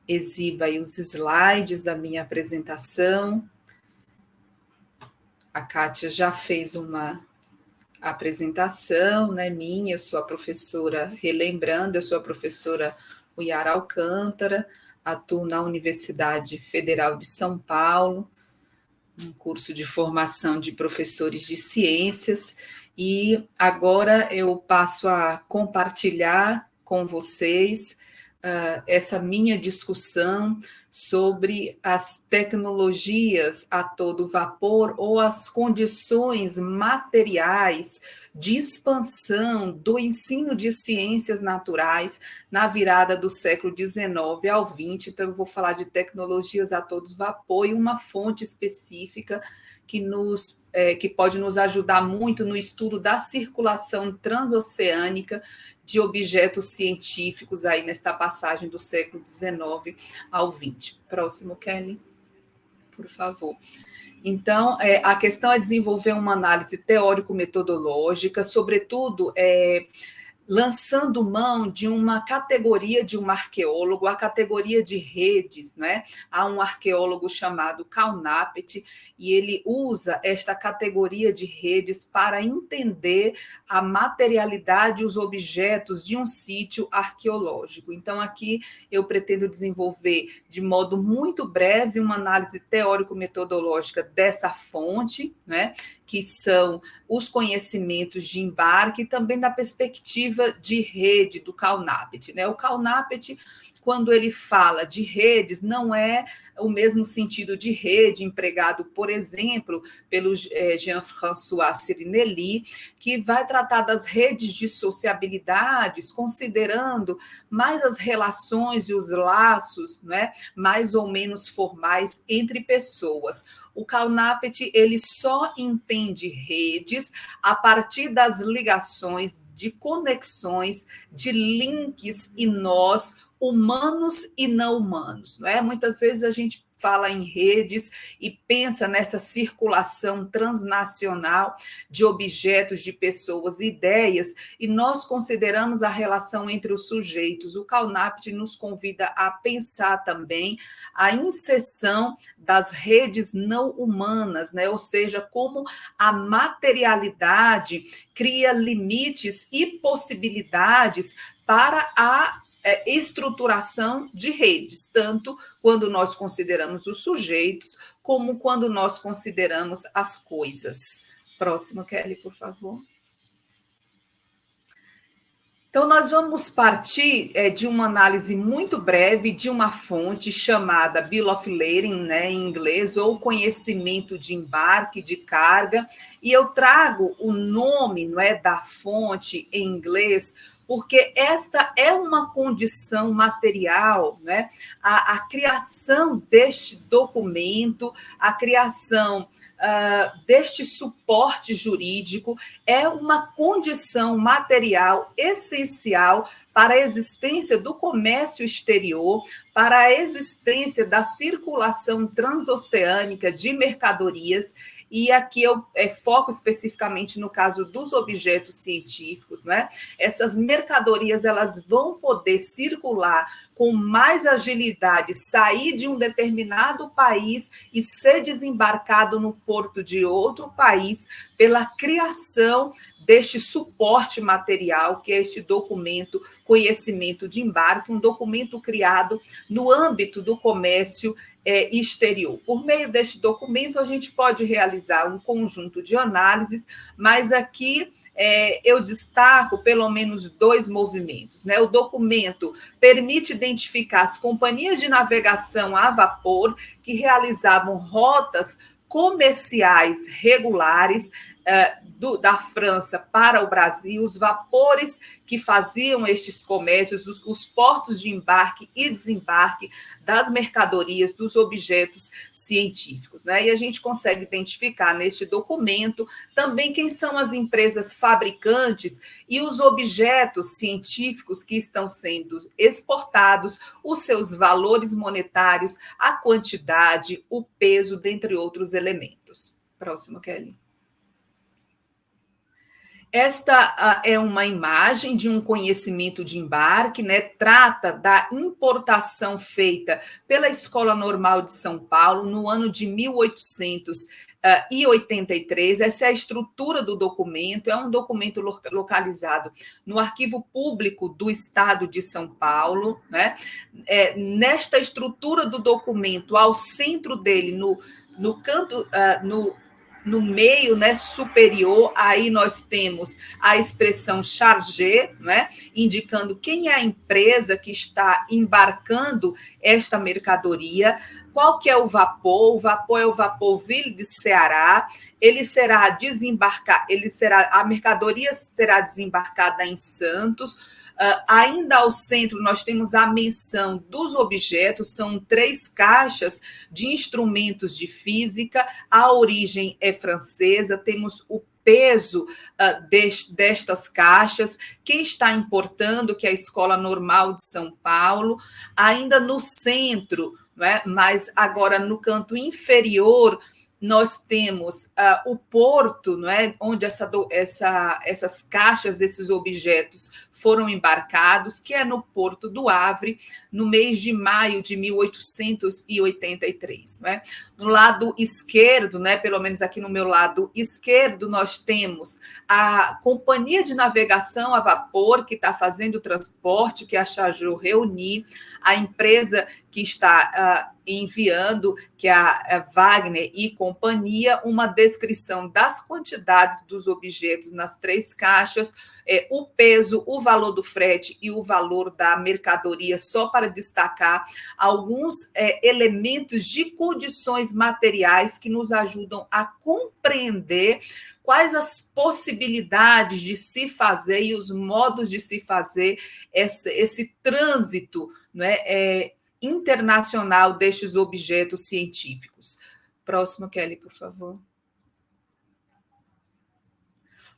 B: exiba aí os slides da minha apresentação. A Kátia já fez uma apresentação, né, minha, eu sou a professora, relembrando, eu sou a professora Uyara Alcântara, atuo na Universidade Federal de São Paulo, um curso de formação de professores de ciências, e agora eu passo a compartilhar com vocês essa minha discussão sobre as tecnologias a todo vapor ou as condições materiais de expansão do ensino de ciências naturais na virada do século XIX ao XX. Então, eu vou falar de tecnologias a todo vapor e uma fonte específica que pode nos ajudar muito no estudo da circulação transoceânica de objetos científicos aí nesta passagem do século XIX ao XX. Próximo, Kelly, por favor. Então, a questão é desenvolver uma análise teórico-metodológica, sobretudo lançando mão de uma categoria de um arqueólogo, a categoria de redes, né? Há um arqueólogo chamado Calnapet, e ele usa esta categoria de redes para entender a materialidade e os objetos de um sítio arqueológico. Então, aqui eu pretendo desenvolver de modo muito breve uma análise teórico-metodológica dessa fonte, né? Que são os conhecimentos de embarque e também da perspectiva de rede do Calnapet, né? O Calnapet, quando ele fala de redes, não é o mesmo sentido de rede empregado, por exemplo, pelo Jean-François Sirinelli, que vai tratar das redes de sociabilidades, considerando mais as relações e os laços, né, mais ou menos formais entre pessoas. O Calnapet, ele só entende redes a partir das ligações, de conexões, de links e nós, humanos e não humanos, não é? Muitas vezes a gente fala em redes e pensa nessa circulação transnacional de objetos, de pessoas, ideias, e nós consideramos a relação entre os sujeitos. O Calnapet nos convida a pensar também a inserção das redes não humanas, né? Ou seja, como a materialidade cria limites e possibilidades para a estruturação de redes, tanto quando nós consideramos os sujeitos, como quando nós consideramos as coisas. Próximo, Kelly, por favor. Então, nós vamos partir de uma análise muito breve de uma fonte chamada Bill of Lading, né, em inglês, ou conhecimento de embarque, de carga, e eu trago o nome, não é, da fonte em inglês, porque esta é uma condição material, né? A criação deste documento, a criação deste suporte jurídico é uma condição material essencial para a existência do comércio exterior, para a existência da circulação transoceânica de mercadorias. E aqui eu foco especificamente no caso dos objetos científicos, né? Essas mercadorias elas vão poder circular com mais agilidade, sair de um determinado país e ser desembarcado no porto de outro país pela criação deste suporte material, que é este documento, conhecimento de embarque, um documento criado no âmbito do comércio exterior. Por meio deste documento, a gente pode realizar um conjunto de análises, mas aqui eu destaco pelo menos 2 movimentos, né? O documento permite identificar as companhias de navegação a vapor que realizavam rotas comerciais regulares da França para o Brasil, os vapores que faziam estes comércios, os portos de embarque e desembarque das mercadorias, dos objetos científicos, né? E a gente consegue identificar neste documento também quem são as empresas fabricantes e os objetos científicos que estão sendo exportados, os seus valores monetários, a quantidade, o peso, dentre outros elementos. Próximo, Kelly. Esta é uma imagem de um conhecimento de embarque, né? Trata da importação feita pela Escola Normal de São Paulo no ano de 1883. Essa é a estrutura do documento, é um documento localizado no Arquivo Público do Estado de São Paulo, né? Nesta estrutura do documento, ao centro dele, no canto, no meio, né, superior, aí nós temos a expressão chargé, né, indicando quem é a empresa que está embarcando esta mercadoria, qual que é o vapor. O vapor é o vapor Ville de Ceará. Ele será desembarcar, a mercadoria será desembarcada em Santos. Ainda ao centro, nós temos a menção dos objetos, são 3 caixas de instrumentos de física, a origem é francesa, temos o peso destas caixas, quem está importando, que é a Escola Normal de São Paulo, ainda no centro, né, mas agora no canto inferior, nós temos o porto, não é, onde essas caixas, esses objetos foram embarcados, que é no Porto do Havre, no mês de maio de 1883. Não é? No lado esquerdo, né, pelo menos aqui no meu lado esquerdo, nós temos a Companhia de Navegação a Vapor, que está fazendo o transporte, que é a Chargeur Reuni, a empresa que está enviando, que é a Wagner e companhia, uma descrição das quantidades dos objetos nas 3 caixas, o peso, o valor do frete e o valor da mercadoria, só para destacar alguns elementos de condições materiais que nos ajudam a compreender quais as possibilidades de se fazer e os modos de se fazer esse trânsito, não é, internacional destes objetos científicos. Próximo, Kelly, por favor.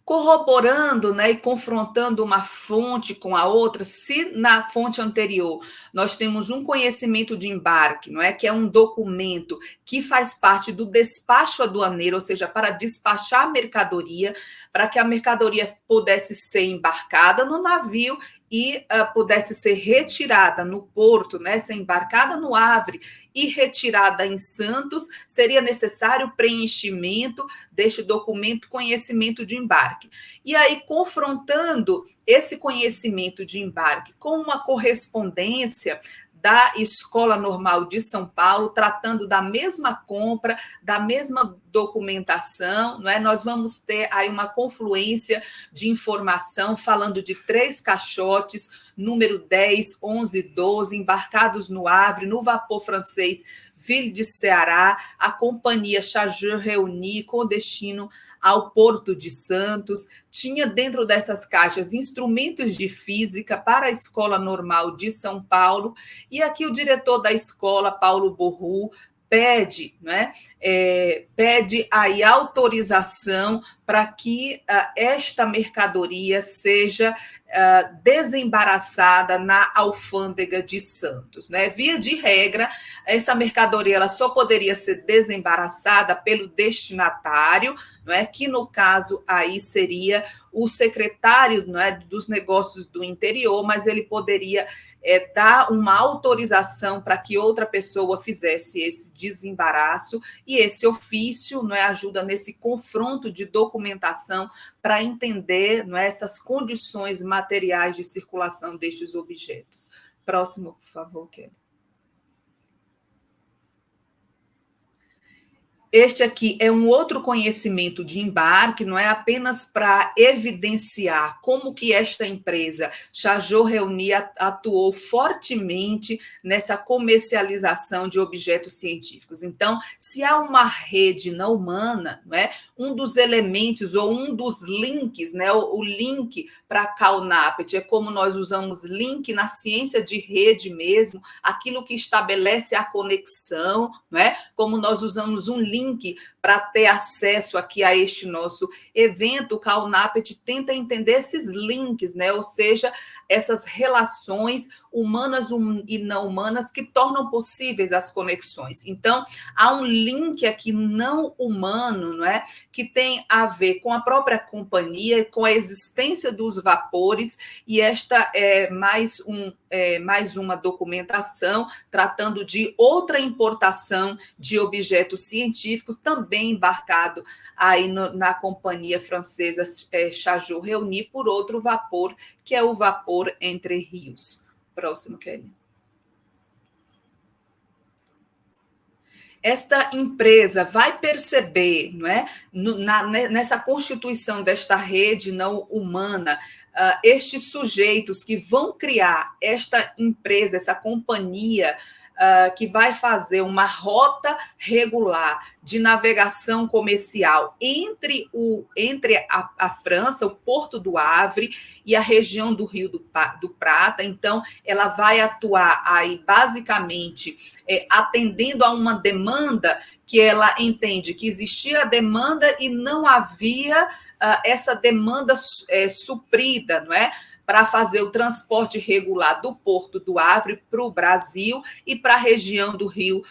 B: Corroborando, né, e confrontando uma fonte com a outra, se na fonte anterior nós temos um conhecimento de embarque, não é, que é um documento que faz parte do despacho aduaneiro, ou seja, para despachar a mercadoria, para que a mercadoria pudesse ser embarcada no navio e pudesse ser retirada no porto, né, ser embarcada no Havre e retirada em Santos, seria necessário preenchimento deste documento conhecimento de embarque. E aí, confrontando esse conhecimento de embarque com uma correspondência da Escola Normal de São Paulo, tratando da mesma compra, da mesma documentação, não é? Nós vamos ter aí uma confluência de informação falando de 3 caixotes, número 10, 11 e 12, embarcados no Havre, no vapor francês Ville de Ceará, a companhia Chageur Réunie com destino ao Porto de Santos. Tinha dentro dessas caixas instrumentos de física para a Escola Normal de São Paulo, e aqui o diretor da escola, Paulo Borru, pede, né, pede aí autorização para que esta mercadoria seja desembaraçada na alfândega de Santos, né? Via de regra, essa mercadoria ela só poderia ser desembaraçada pelo destinatário, não é? Que no caso aí seria o secretário, não é, dos negócios do interior, mas ele poderia dar uma autorização para que outra pessoa fizesse esse desembaraço, e esse ofício, não é, ajuda nesse confronto de documentação para entender, não é, essas condições materiais de circulação destes objetos. Próximo, por favor, Kelly. Este aqui é um outro conhecimento de embarque, não é apenas para evidenciar como que esta empresa, Chageur Réunie, atuou fortemente nessa comercialização de objetos científicos. Então, se há uma rede não humana, não é, um dos elementos ou um dos links, né, o link para CalNAPET é como nós usamos link na ciência de rede mesmo, aquilo que estabelece a conexão, não é? Como nós usamos um link para ter acesso aqui a este nosso evento, o CalNAPET tenta entender esses links, né? Ou seja, essas relações humanas e não humanas que tornam possíveis as conexões. Então, há um link aqui não humano, não é? Que tem a ver com a própria companhia, com a existência dos vapores, e esta é mais uma documentação tratando de outra importação de objetos científicos, também embarcado aí na companhia francesa Chageur Réunie por outro vapor, que é o vapor Entre Rios. Próximo, Kelly. Esta empresa vai perceber, não é, nessa constituição desta rede não humana, estes sujeitos que vão criar esta empresa, essa companhia, que vai fazer uma rota regular de navegação comercial entre a França, o Porto do Havre e a região do Rio do Prata. Então, ela vai atuar aí, basicamente, atendendo a uma demanda que ela entende que existia a demanda e não havia essa demanda suprida, não é? Para fazer o transporte regular do Porto do Havre para o Brasil e para a região do Rio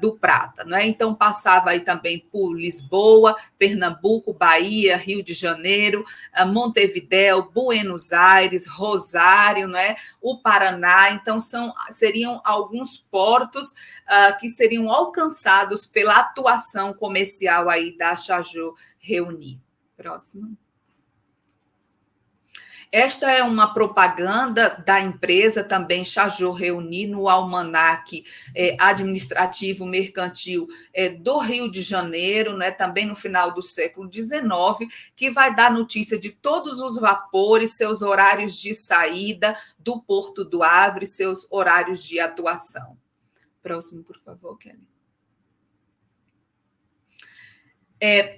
B: do Prata, né? Então, passava aí também por Lisboa, Pernambuco, Bahia, Rio de Janeiro, Montevidéu, Buenos Aires, Rosário, né? O Paraná. Então, seriam alguns portos que seriam alcançados pela atuação comercial aí da Chageur Réunie. Próximo. Esta é uma propaganda da empresa também Chageur Réunie no almanaque administrativo mercantil do Rio de Janeiro, né, também no final do século XIX, que vai dar notícia de todos os vapores, seus horários de saída do Porto do Havre, seus horários de atuação. Próximo, por favor, Kelly.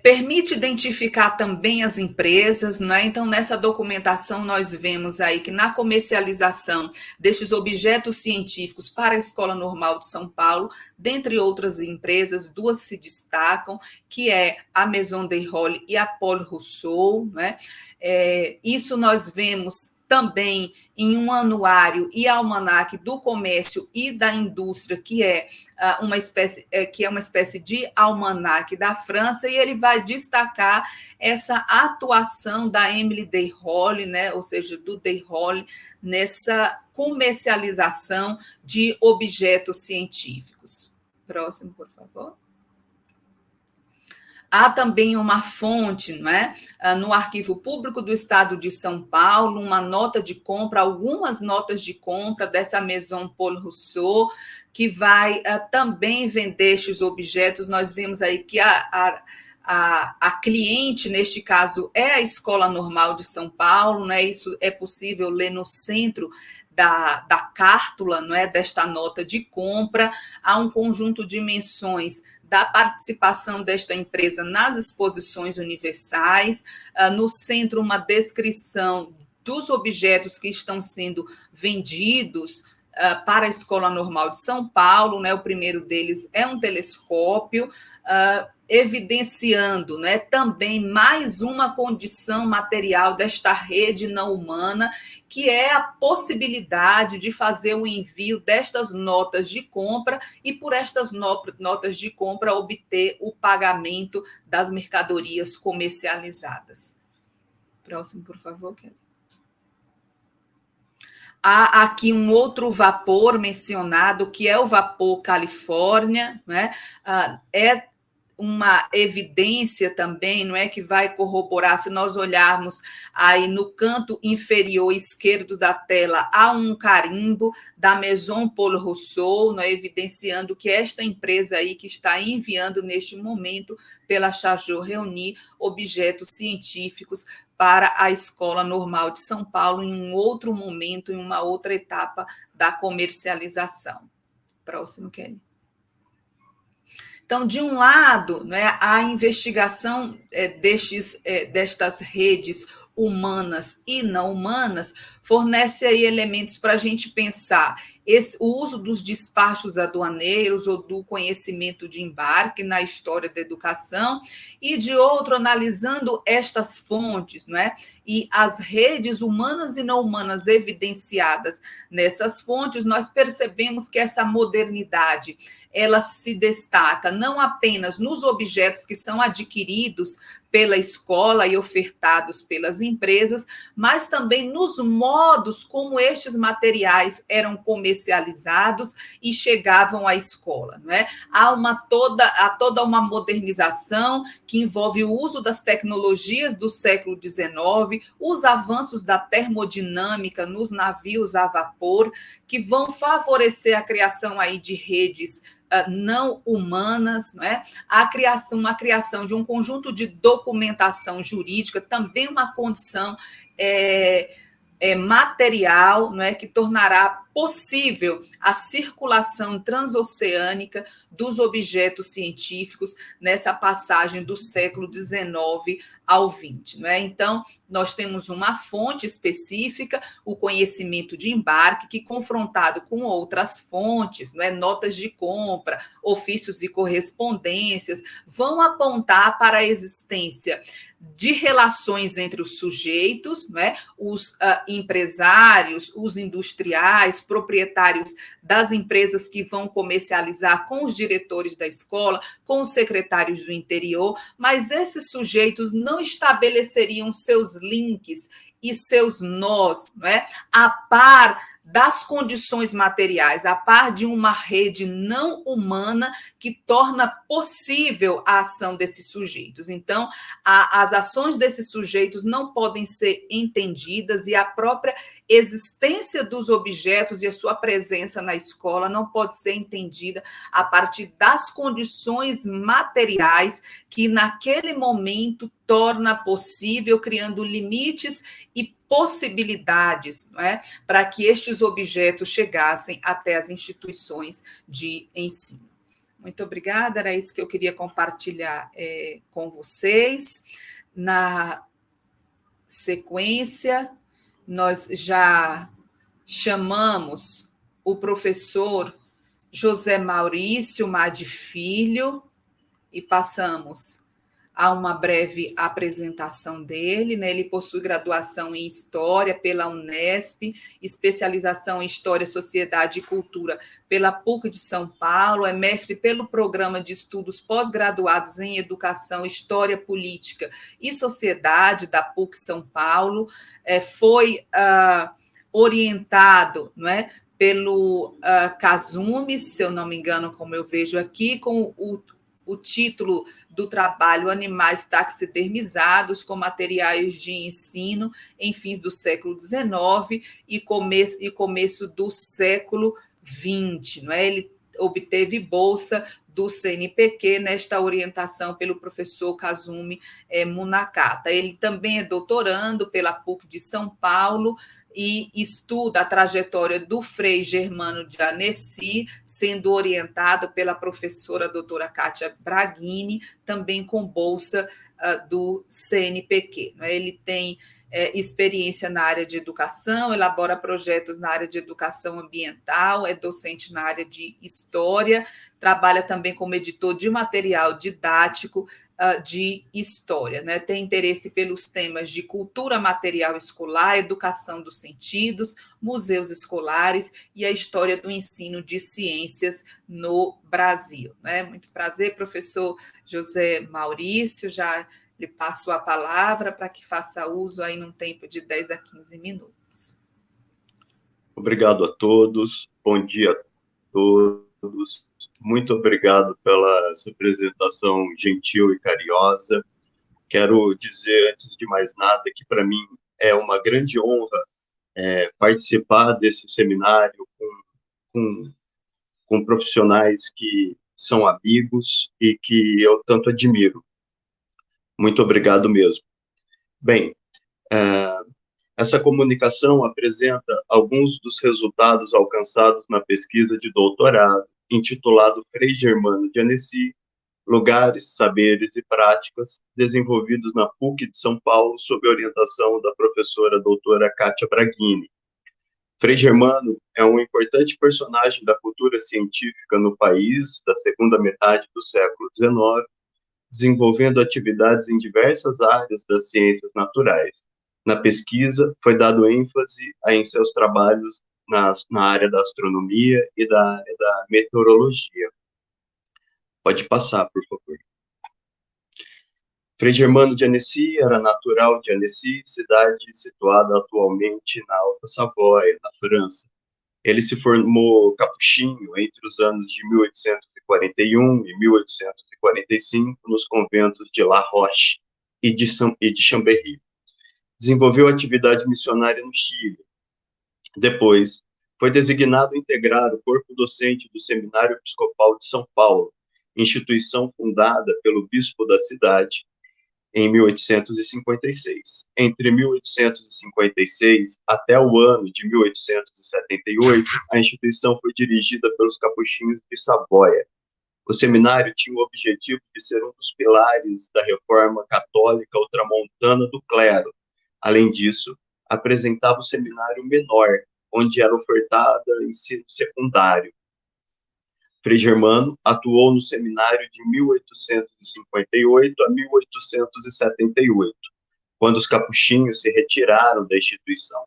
B: Permite identificar também as empresas, né? Então, nessa documentação, nós vemos aí que na comercialização destes objetos científicos para a Escola Normal de São Paulo, dentre outras empresas, 2 se destacam, que é a Maison Desrolles e a Paul Rousseau, né? Isso nós vemos também em um anuário e almanaque do comércio e da indústria, que é uma espécie de almanaque da França, e ele vai destacar essa atuação da Emily Desrolles, né, ou seja, do Desrolles, nessa comercialização de objetos científicos. Próximo, por favor. Há também uma fonte, não é? No Arquivo Público do Estado de São Paulo, uma nota de compra, algumas notas de compra dessa Maison Paul Rousseau, que vai também vender estes objetos. Nós vemos aí que a cliente, neste caso, é a Escola Normal de São Paulo, né? Isso é possível ler no centro da cártula, não é? Desta nota de compra. Há um conjunto de menções da participação desta empresa nas exposições universais, no centro uma descrição dos objetos que estão sendo vendidos para a Escola Normal de São Paulo, né? O primeiro deles é um telescópio, evidenciando, né, também mais uma condição material desta rede não humana, que é a possibilidade de fazer o envio destas notas de compra e, por estas notas de compra, obter o pagamento das mercadorias comercializadas. Próximo, por favor, Kelly. Há aqui um outro vapor mencionado, que é o vapor Califórnia, né? É uma evidência também, não é, que vai corroborar, se nós olharmos aí no canto inferior esquerdo da tela, há um carimbo da Maison Paul Rousseau, não é, evidenciando que esta empresa aí que está enviando neste momento pela Chajot Reuni objetos científicos para a Escola Normal de São Paulo em um outro momento, em uma outra etapa da comercialização. Próximo, Kelly. Então, de um lado, né, a investigação destas redes humanas e não humanas fornece aí elementos para a gente pensar o uso dos despachos aduaneiros ou do conhecimento de embarque na história da educação, e de outro, analisando estas fontes, não é? E as redes humanas e não humanas evidenciadas nessas fontes, nós percebemos que essa modernidade ela se destaca não apenas nos objetos que são adquiridos pela escola e ofertados pelas empresas, mas também nos modos como estes materiais eram comercializados e chegavam à escola, não é? Há toda uma modernização que envolve o uso das tecnologias do século XIX, os avanços da termodinâmica nos navios a vapor, que vão favorecer a criação aí de redes não humanas, não é? Uma criação de um conjunto de documentação jurídica, também uma condição material, não é, que tornará possível a circulação transoceânica dos objetos científicos nessa passagem do século XIX ao XX. Não é? Então, nós temos uma fonte específica, o conhecimento de embarque, que, confrontado com outras fontes, não é, notas de compra, ofícios e correspondências, vão apontar para a existência de relações entre os sujeitos, né, os empresários, os industriais, proprietários das empresas que vão comercializar, com os diretores da escola, com os secretários do interior, mas esses sujeitos não estabeleceriam seus links e seus nós, não é, a par das condições materiais, a par de uma rede não humana que torna possível a ação desses sujeitos. Então, as ações desses sujeitos não podem ser entendidas, e a própria existência dos objetos e a sua presença na escola não pode ser entendida a partir das condições materiais que, naquele momento, torna possível, criando limites e possibilidades, não é, para que estes objetos chegassem até as instituições de ensino. Muito obrigada, era isso que eu queria compartilhar com vocês. Na sequência, nós já chamamos o professor José Maurício Madi Filho e passamos há uma breve apresentação dele, né? Ele possui graduação em História pela Unesp, especialização em História, Sociedade e Cultura pela PUC de São Paulo, é mestre pelo Programa de Estudos Pós-Graduados em Educação, História, Política e Sociedade da PUC São Paulo, foi orientado, não é, pelo Kazumi, se eu não me engano, como eu vejo aqui, com o título do trabalho Animais Taxidermizados com Materiais de Ensino em fins do século XIX e começo do século XX. Não é? Ele obteve bolsa do CNPq nesta orientação pelo professor Kazumi Munakata. Ele também é doutorando pela PUC de São Paulo e estuda a trajetória do Frei Germano de Annecy, sendo orientado pela professora doutora Kátia Braghini, também com bolsa do CNPq. Ele tem experiência na área de educação, elabora projetos na área de educação ambiental, é docente na área de história, trabalha também como editor de material didático de história, né? Tem interesse pelos temas de cultura material escolar, educação dos sentidos, museus escolares e a história do ensino de ciências no Brasil, né? Muito prazer, professor José Maurício, já lhe passo a palavra para que faça uso aí num tempo de 10 a 15 minutos.
E: Obrigado a todos, bom dia a todos. Muito obrigado pela essa apresentação gentil e carinhosa. Quero dizer, antes de mais nada, que para mim é uma grande honra participar desse seminário com profissionais que são amigos e que eu tanto admiro. Muito obrigado mesmo. Bem, essa comunicação apresenta alguns dos resultados alcançados na pesquisa de doutorado, intitulado Frei Germano de Annecy, Lugares, Saberes e Práticas, desenvolvidos na PUC de São Paulo, sob orientação da professora doutora Kátia Braghini. Frei Germano é um importante personagem da cultura científica no país da segunda metade do século XIX, desenvolvendo atividades em diversas áreas das ciências naturais. Na pesquisa, foi dado ênfase em seus trabalhos na área da astronomia e da área da meteorologia. Pode passar, por favor. Frei Germano de Annecy era natural de Annecy, cidade situada atualmente na Alta Savoia, na França. Ele se formou capuchinho entre os anos de 1841 e 1845 nos conventos de La Roche e de Chambéry. Desenvolveu atividade missionária no Chile. Depois, foi designado a integrar o corpo docente do Seminário Episcopal de São Paulo, instituição fundada pelo bispo da cidade em 1856. Entre 1856 até o ano de 1878, a instituição foi dirigida pelos capuchinhos de Savoia. O seminário tinha o objetivo de ser um dos pilares da reforma católica ultramontana do clero. Além disso, apresentava o seminário menor, onde era ofertada ensino secundário. Frei Germano atuou no seminário de 1858 a 1878, quando os capuchinhos se retiraram da instituição.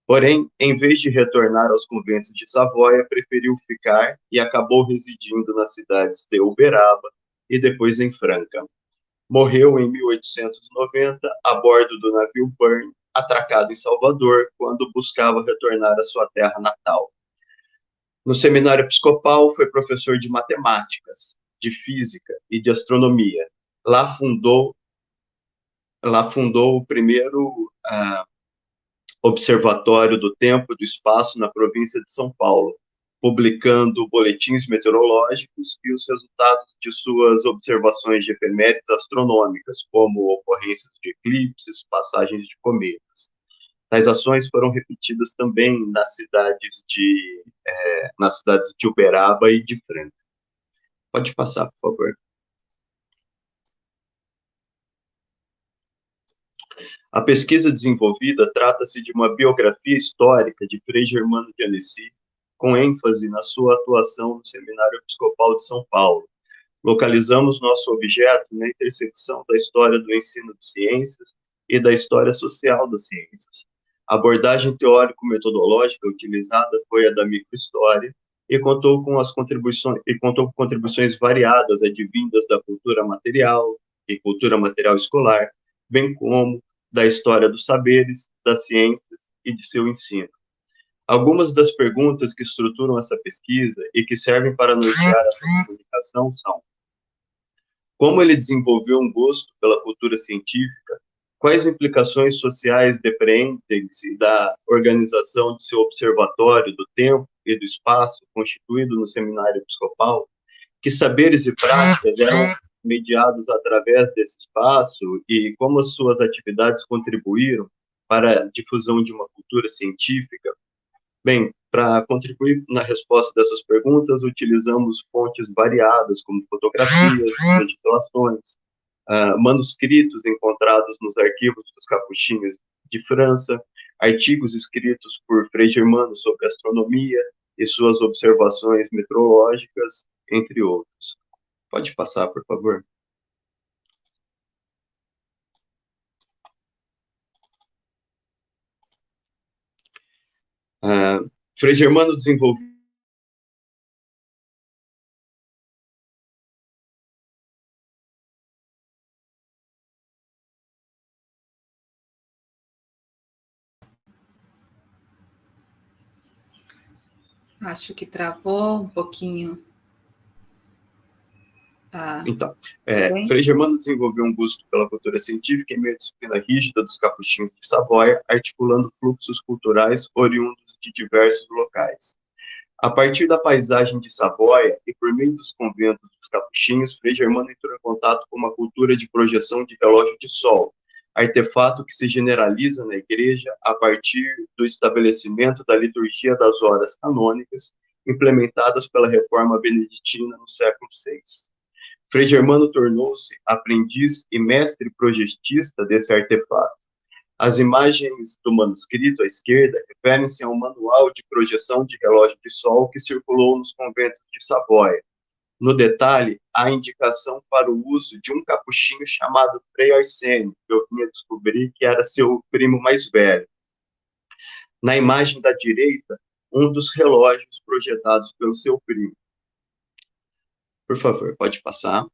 E: Porém, em vez de retornar aos conventos de Savoia, preferiu ficar e acabou residindo nas cidades de Uberaba e depois em Franca. Morreu em 1890 a bordo do navio Burn, atracado em Salvador, quando buscava retornar à sua terra natal. No seminário episcopal, foi professor de matemáticas, de física e de astronomia. Lá fundou o primeiro observatório do tempo e do espaço na província de São Paulo, publicando boletins meteorológicos e os resultados de suas observações de efemérides astronômicas, como ocorrências de eclipses, passagens de cometas. Tais ações foram repetidas também nas cidades de Uberaba e de Franca. Pode passar, por favor. A pesquisa desenvolvida trata-se de uma biografia histórica de Frei Germano de Annecy, com ênfase na sua atuação no Seminário Episcopal de São Paulo. Localizamos nosso objeto na intersecção da história do ensino de ciências e da história social das ciências. A abordagem teórico-metodológica utilizada foi a da microhistória e contou com contribuições variadas advindas da cultura material e cultura material escolar, bem como da história dos saberes, das ciências e de seu ensino. Algumas das perguntas que estruturam essa pesquisa e que servem para nortear a sua comunicação são: como ele desenvolveu um gosto pela cultura científica? Quais implicações sociais depreendem-se da organização de seu observatório do tempo e do espaço constituído no seminário episcopal? Que saberes e práticas eram mediados através desse espaço e como as suas atividades contribuíram para a difusão de uma cultura científica? Bem, para contribuir na resposta dessas perguntas, utilizamos fontes variadas, como fotografias, legislações, manuscritos encontrados nos arquivos dos capuchinhos de França, artigos escritos por Frei Germano sobre astronomia e suas observações meteorológicas, entre outros. Pode passar, por favor. Frei Germano desenvolveu
B: Acho que travou um pouquinho.
E: Então, Frei Germano desenvolveu um gosto pela cultura científica em meio à disciplina rígida dos capuchinhos de Savoia, articulando fluxos culturais oriundos de diversos locais. A partir da paisagem de Savoia e por meio dos conventos dos capuchinhos, Frei Germano entrou em contato com uma cultura de projeção de relógio de sol, artefato que se generaliza na igreja a partir do estabelecimento da liturgia das horas canônicas, implementadas pela reforma beneditina no século VI. Frei Germano tornou-se aprendiz e mestre projetista desse artefato. As imagens do manuscrito à esquerda referem-se a um manual de projeção de relógio de sol que circulou nos conventos de Savoia. No detalhe, há indicação para o uso de um capuchinho chamado Frei Arsênio, que eu vinha descobrir que era seu primo mais velho. Na imagem da direita, um dos relógios projetados pelo seu primo. Por favor, pode passar.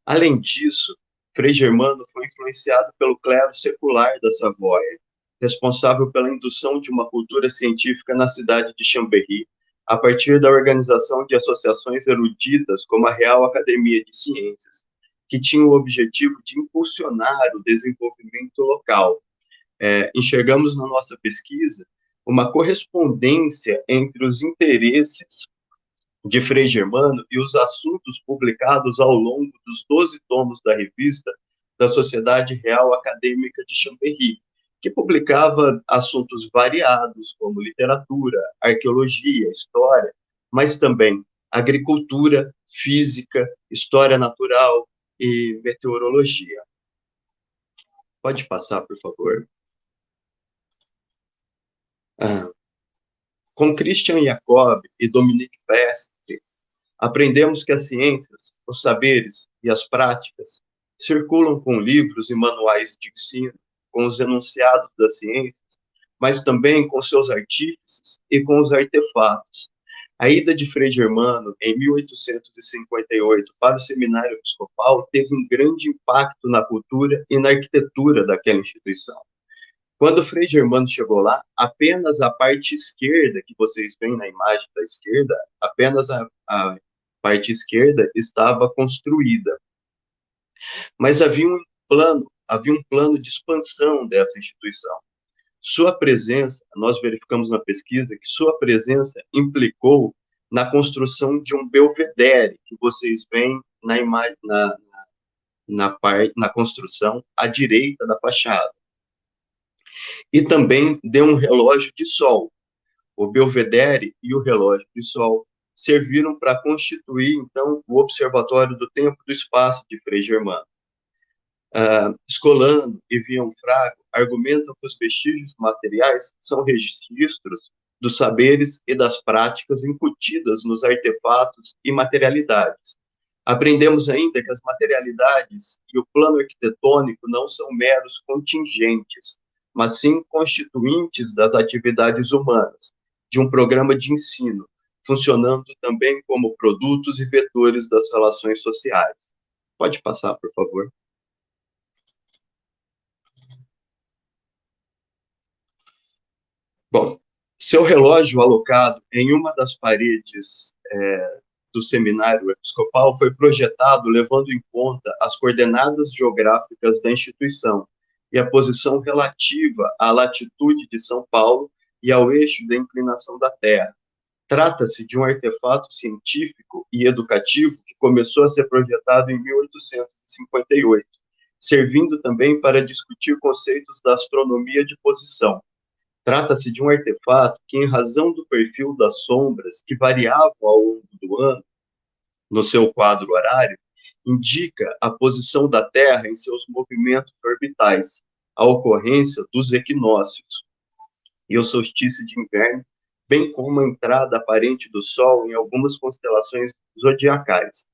E: Além disso, Frei Germano foi influenciado pelo clero secular da Savoia, responsável pela indução de uma cultura científica na cidade de Chambéry, a partir da organização de associações eruditas como a Real Academia de Ciências, que tinha o objetivo de impulsionar o desenvolvimento local. Enxergamos na nossa pesquisa uma correspondência entre os interesses de Frei Germano e os assuntos publicados ao longo dos 12 tomos da revista da Sociedade Real Acadêmica de Chambéry, que publicava assuntos variados, como literatura, arqueologia, história, mas também agricultura, física, história natural e meteorologia. Pode passar, por favor. Com Christian Jacob e Dominique Pestre, aprendemos que as ciências, os saberes e as práticas circulam com livros e manuais de ensino, com os enunciados das ciências, mas também com seus artífices e com os artefatos. A ida de Frei Germano, em 1858, para o seminário episcopal, teve um grande impacto na cultura e na arquitetura daquela instituição. Quando Frei Germano chegou lá, apenas a parte esquerda, que vocês veem na imagem da esquerda, apenas a parte esquerda estava construída. Mas havia um plano de expansão dessa instituição. Sua presença, nós verificamos na pesquisa que sua presença implicou na construção de um belvedere, que vocês veem na imagem, na construção à direita da fachada. E também deu um relógio de sol. O belvedere e o relógio de sol serviram para constituir, então, o Observatório do Tempo e do Espaço de Frei Germano. Scolano e Vianfrago argumentam que os vestígios materiais são registros dos saberes e das práticas incutidas nos artefatos e materialidades. Aprendemos ainda que as materialidades e o plano arquitetônico não são meros contingentes, mas sim constituintes das atividades humanas, de um programa de ensino, funcionando também como produtos e vetores das relações sociais. Pode passar, por favor. Bom, seu relógio alocado em uma das paredes do seminário episcopal foi projetado levando em conta as coordenadas geográficas da instituição e a posição relativa à latitude de São Paulo e ao eixo da inclinação da Terra. Trata-se de um artefato científico e educativo que começou a ser projetado em 1858, servindo também para discutir conceitos da astronomia de posição. Trata-se de um artefato que, em razão do perfil das sombras, que variavam ao longo do ano, no seu quadro horário, indica a posição da Terra em seus movimentos orbitais, a ocorrência dos equinócios e o solstício de inverno, bem como a entrada aparente do Sol em algumas constelações zodiacais,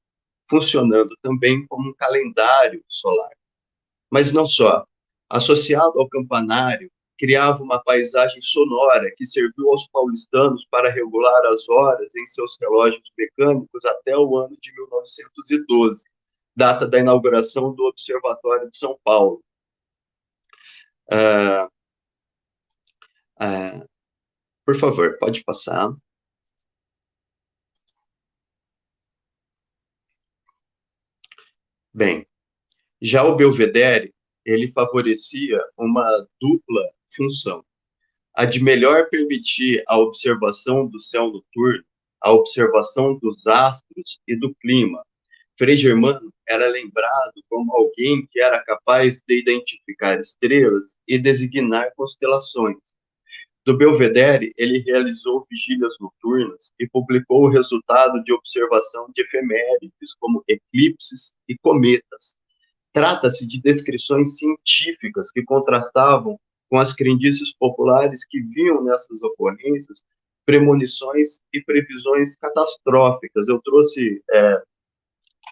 E: funcionando também como um calendário solar. Mas não só. Associado ao campanário, criava uma paisagem sonora que serviu aos paulistanos para regular as horas em seus relógios mecânicos até o ano de 1912, data da inauguração do Observatório de São Paulo. Por favor, pode passar. Bem, já o Belvedere, ele favorecia uma dupla função. A de melhor permitir a observação do céu noturno, a observação dos astros e do clima. Frei Germano era lembrado como alguém que era capaz de identificar estrelas e designar constelações. Do Belvedere, ele realizou vigílias noturnas e publicou o resultado de observação de efemérides, como eclipses e cometas. Trata-se de descrições científicas que contrastavam com as crendices populares que viam nessas ocorrências premonições e previsões catastróficas. Eu trouxe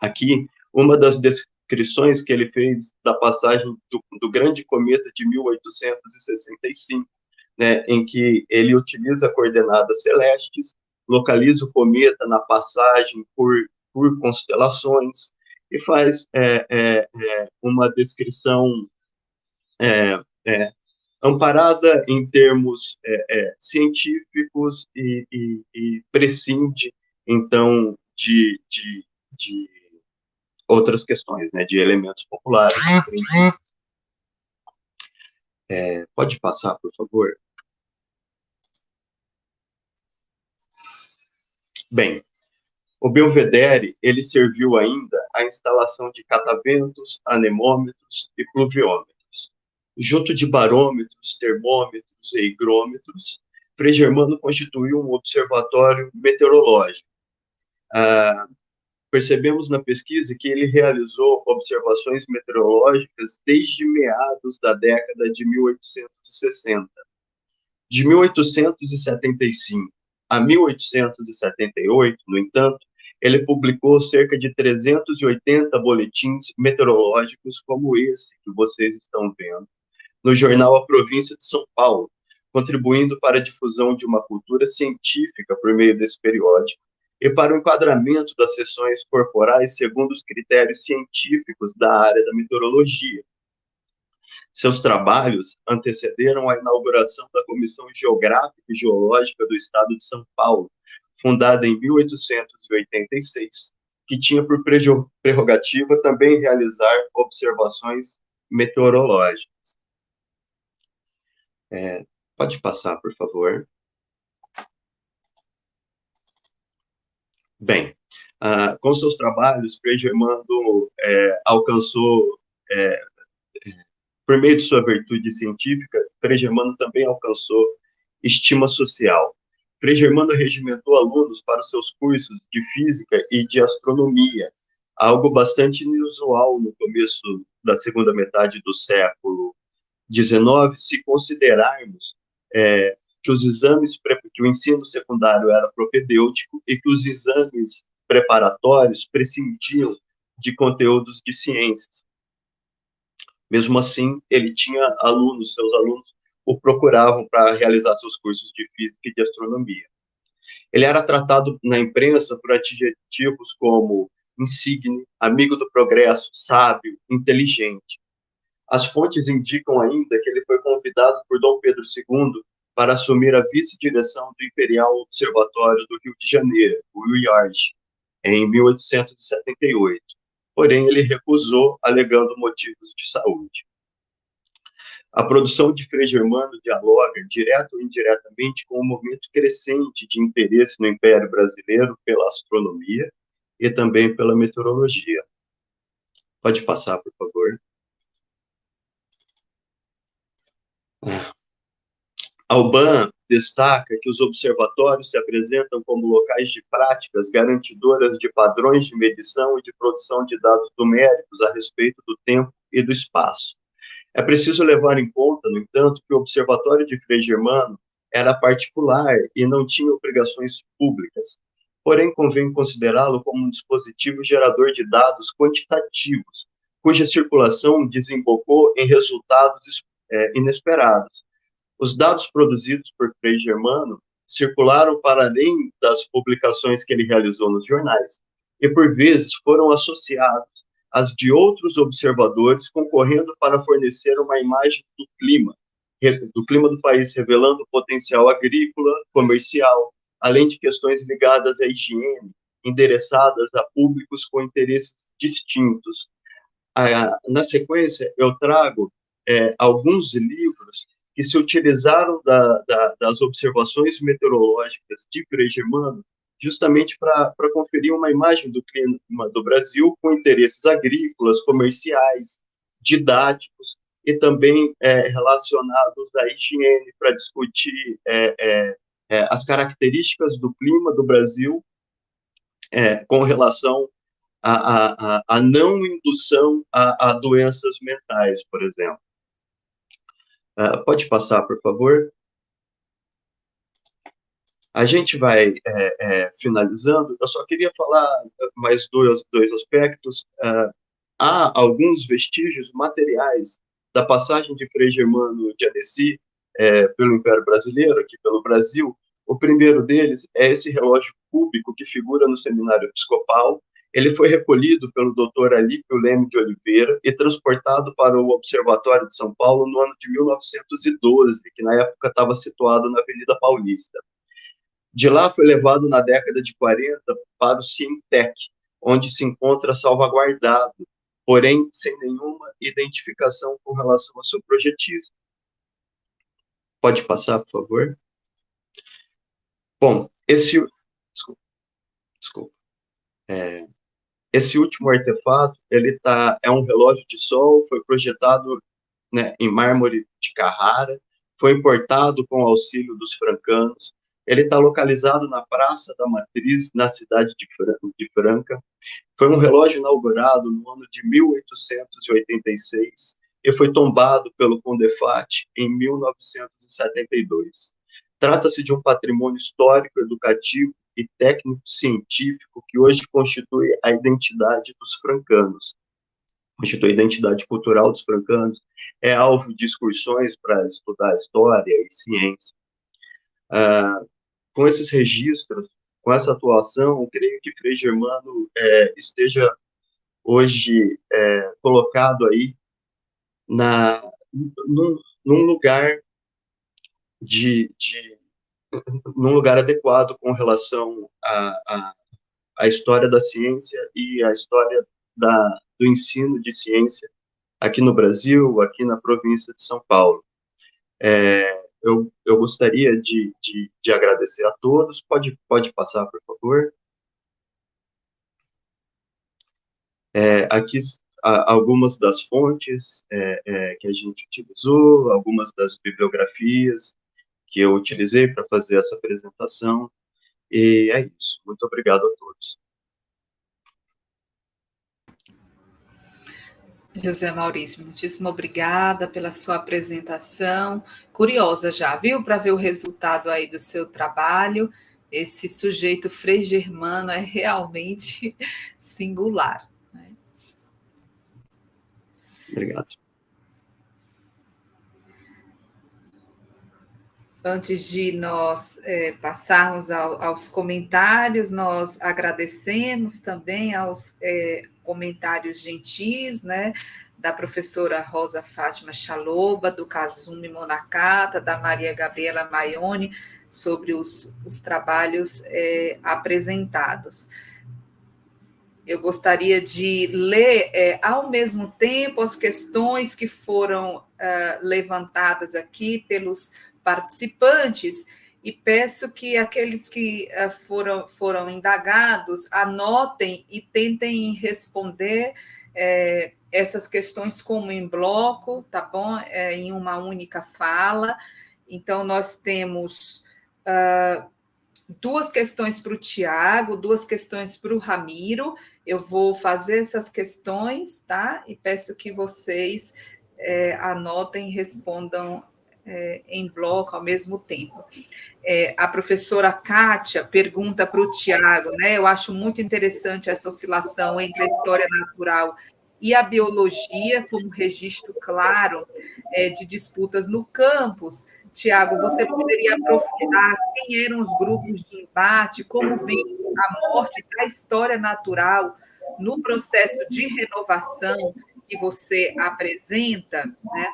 E: aqui uma das descrições que ele fez da passagem do grande cometa de 1865, né, em que ele utiliza coordenadas celestes, localiza o cometa na passagem por constelações e faz uma descrição amparada em termos científicos e prescinde, então, de outras questões, né, de elementos populares. Pode passar, por favor? Bem, o Belvedere, ele serviu ainda à instalação de cataventos, anemômetros e pluviômetros. Junto de barômetros, termômetros e higrômetros, Frei Germano constituiu um observatório meteorológico. Percebemos na pesquisa que ele realizou observações meteorológicas desde meados da década de 1860. De 1875 a 1878, no entanto, ele publicou cerca de 380 boletins meteorológicos como esse que vocês estão vendo, no jornal A Província de São Paulo, contribuindo para a difusão de uma cultura científica por meio desse periódico e para o enquadramento das seções corporais segundo os critérios científicos da área da meteorologia. Seus trabalhos antecederam a inauguração da Comissão Geográfica e Geológica do Estado de São Paulo, fundada em 1886, que tinha por prerrogativa também realizar observações meteorológicas. Pode passar, por favor. Bem, com seus trabalhos, Frei Germano alcançou, por meio de sua virtude científica, Frei Germano também alcançou estima social. Frei Germano regimentou alunos para os seus cursos de física e de astronomia, algo bastante inusual no começo da segunda metade do século XIX, se considerarmos que que o ensino secundário era propedêutico e que os exames preparatórios prescindiam de conteúdos de ciências. Mesmo assim, ele tinha alunos, seus alunos o procuravam para realizar seus cursos de física e de astronomia. Ele era tratado na imprensa por adjetivos como insigne, amigo do progresso, sábio, inteligente. As fontes indicam ainda que ele foi convidado por Dom Pedro II para assumir a vice-direção do Imperial Observatório do Rio de Janeiro, o IARJ, em 1878. Porém, ele recusou, alegando motivos de saúde. A produção de Frei Germano dialoga, direto ou indiretamente, com um movimento crescente de interesse no Império Brasileiro pela astronomia e também pela meteorologia. Pode passar, por favor. Alban destaca que os observatórios se apresentam como locais de práticas garantidoras de padrões de medição e de produção de dados numéricos a respeito do tempo e do espaço. É preciso levar em conta, no entanto, que o Observatório de Frei Germano era particular e não tinha obrigações públicas. Porém, convém considerá-lo como um dispositivo gerador de dados quantitativos, cuja circulação desembocou em resultados inesperados. Os dados produzidos por Frei Germano circularam para além das publicações que ele realizou nos jornais e, por vezes, foram associados às de outros observadores, concorrendo para fornecer uma imagem do clima do país, revelando o potencial agrícola, comercial, além de questões ligadas à higiene, endereçadas a públicos com interesses distintos. Na sequência, eu trago alguns livros que se utilizaram das observações meteorológicas de Frei Germano justamente para conferir uma imagem do clima do Brasil com interesses agrícolas, comerciais, didáticos e também relacionados à higiene, para discutir as características do clima do Brasil com relação à não indução a doenças mentais, por exemplo. Pode passar, por favor? A gente vai finalizando. Eu só queria falar mais dois aspectos. Há alguns vestígios materiais da passagem de Frei Germano de Annecy pelo Império Brasileiro, aqui pelo Brasil. O primeiro deles é esse relógio cúbico que figura no Seminário Episcopal. Ele foi recolhido pelo Dr. Alípio Leme de Oliveira e transportado para o Observatório de São Paulo no ano de 1912, que na época estava situado na Avenida Paulista. De lá foi levado na década de 40 para o Cientec, onde se encontra salvaguardado, porém sem nenhuma identificação com relação ao seu projetista. Pode passar, por favor? Bom, esse último artefato, é um relógio de sol, foi projetado em mármore de Carrara, foi importado com o auxílio dos francanos. Ele está localizado na Praça da Matriz, na cidade de Franca. Foi um relógio inaugurado no ano de 1886 e foi tombado pelo Condefat em 1972. Trata-se de um patrimônio histórico, educativo e técnico-científico que hoje constitui a identidade dos francanos. Constitui a identidade cultural dos francanos, é alvo de excursões para estudar história e ciência. Com esses registros, com essa atuação, eu creio que Frei Germano esteja hoje colocado aí num lugar num lugar adequado com relação à história da ciência e à história do ensino de ciência aqui no Brasil, aqui na província de São Paulo. Eu gostaria de agradecer a todos. Pode passar, por favor. Aqui algumas das fontes que a gente utilizou, algumas das bibliografias que eu utilizei para fazer essa apresentação, e é isso. Muito obrigado a todos.
B: José Maurício, muitíssimo obrigada pela sua apresentação. Curiosa já, viu? Para ver o resultado aí do seu trabalho. Esse sujeito Frei Germano é realmente singular. Né?
E: Obrigado.
B: Antes de nós passarmos aos comentários, nós agradecemos também aos comentários gentis, né, da professora Rosa Fátima Chaloba, do Kazumi Monakata, da Maria Gabriela Maione, sobre os trabalhos apresentados. Eu gostaria de ler, ao mesmo tempo, as questões que foram levantadas aqui pelos participantes, e peço que aqueles que foram indagados anotem e tentem responder essas questões como em bloco, tá bom? Em uma única fala. Então, nós temos 2 questões para o Tiago, 2 questões para o Ramiro. Eu vou fazer essas questões, tá? E peço que vocês anotem e respondam em bloco ao mesmo tempo. A professora Kátia pergunta para o Tiago, né? Eu acho muito interessante essa oscilação entre a história natural e a biologia, como registro claro de disputas no campus. Tiago, você poderia aprofundar quem eram os grupos de embate, como vemos a morte da história natural no processo de renovação que você apresenta, né?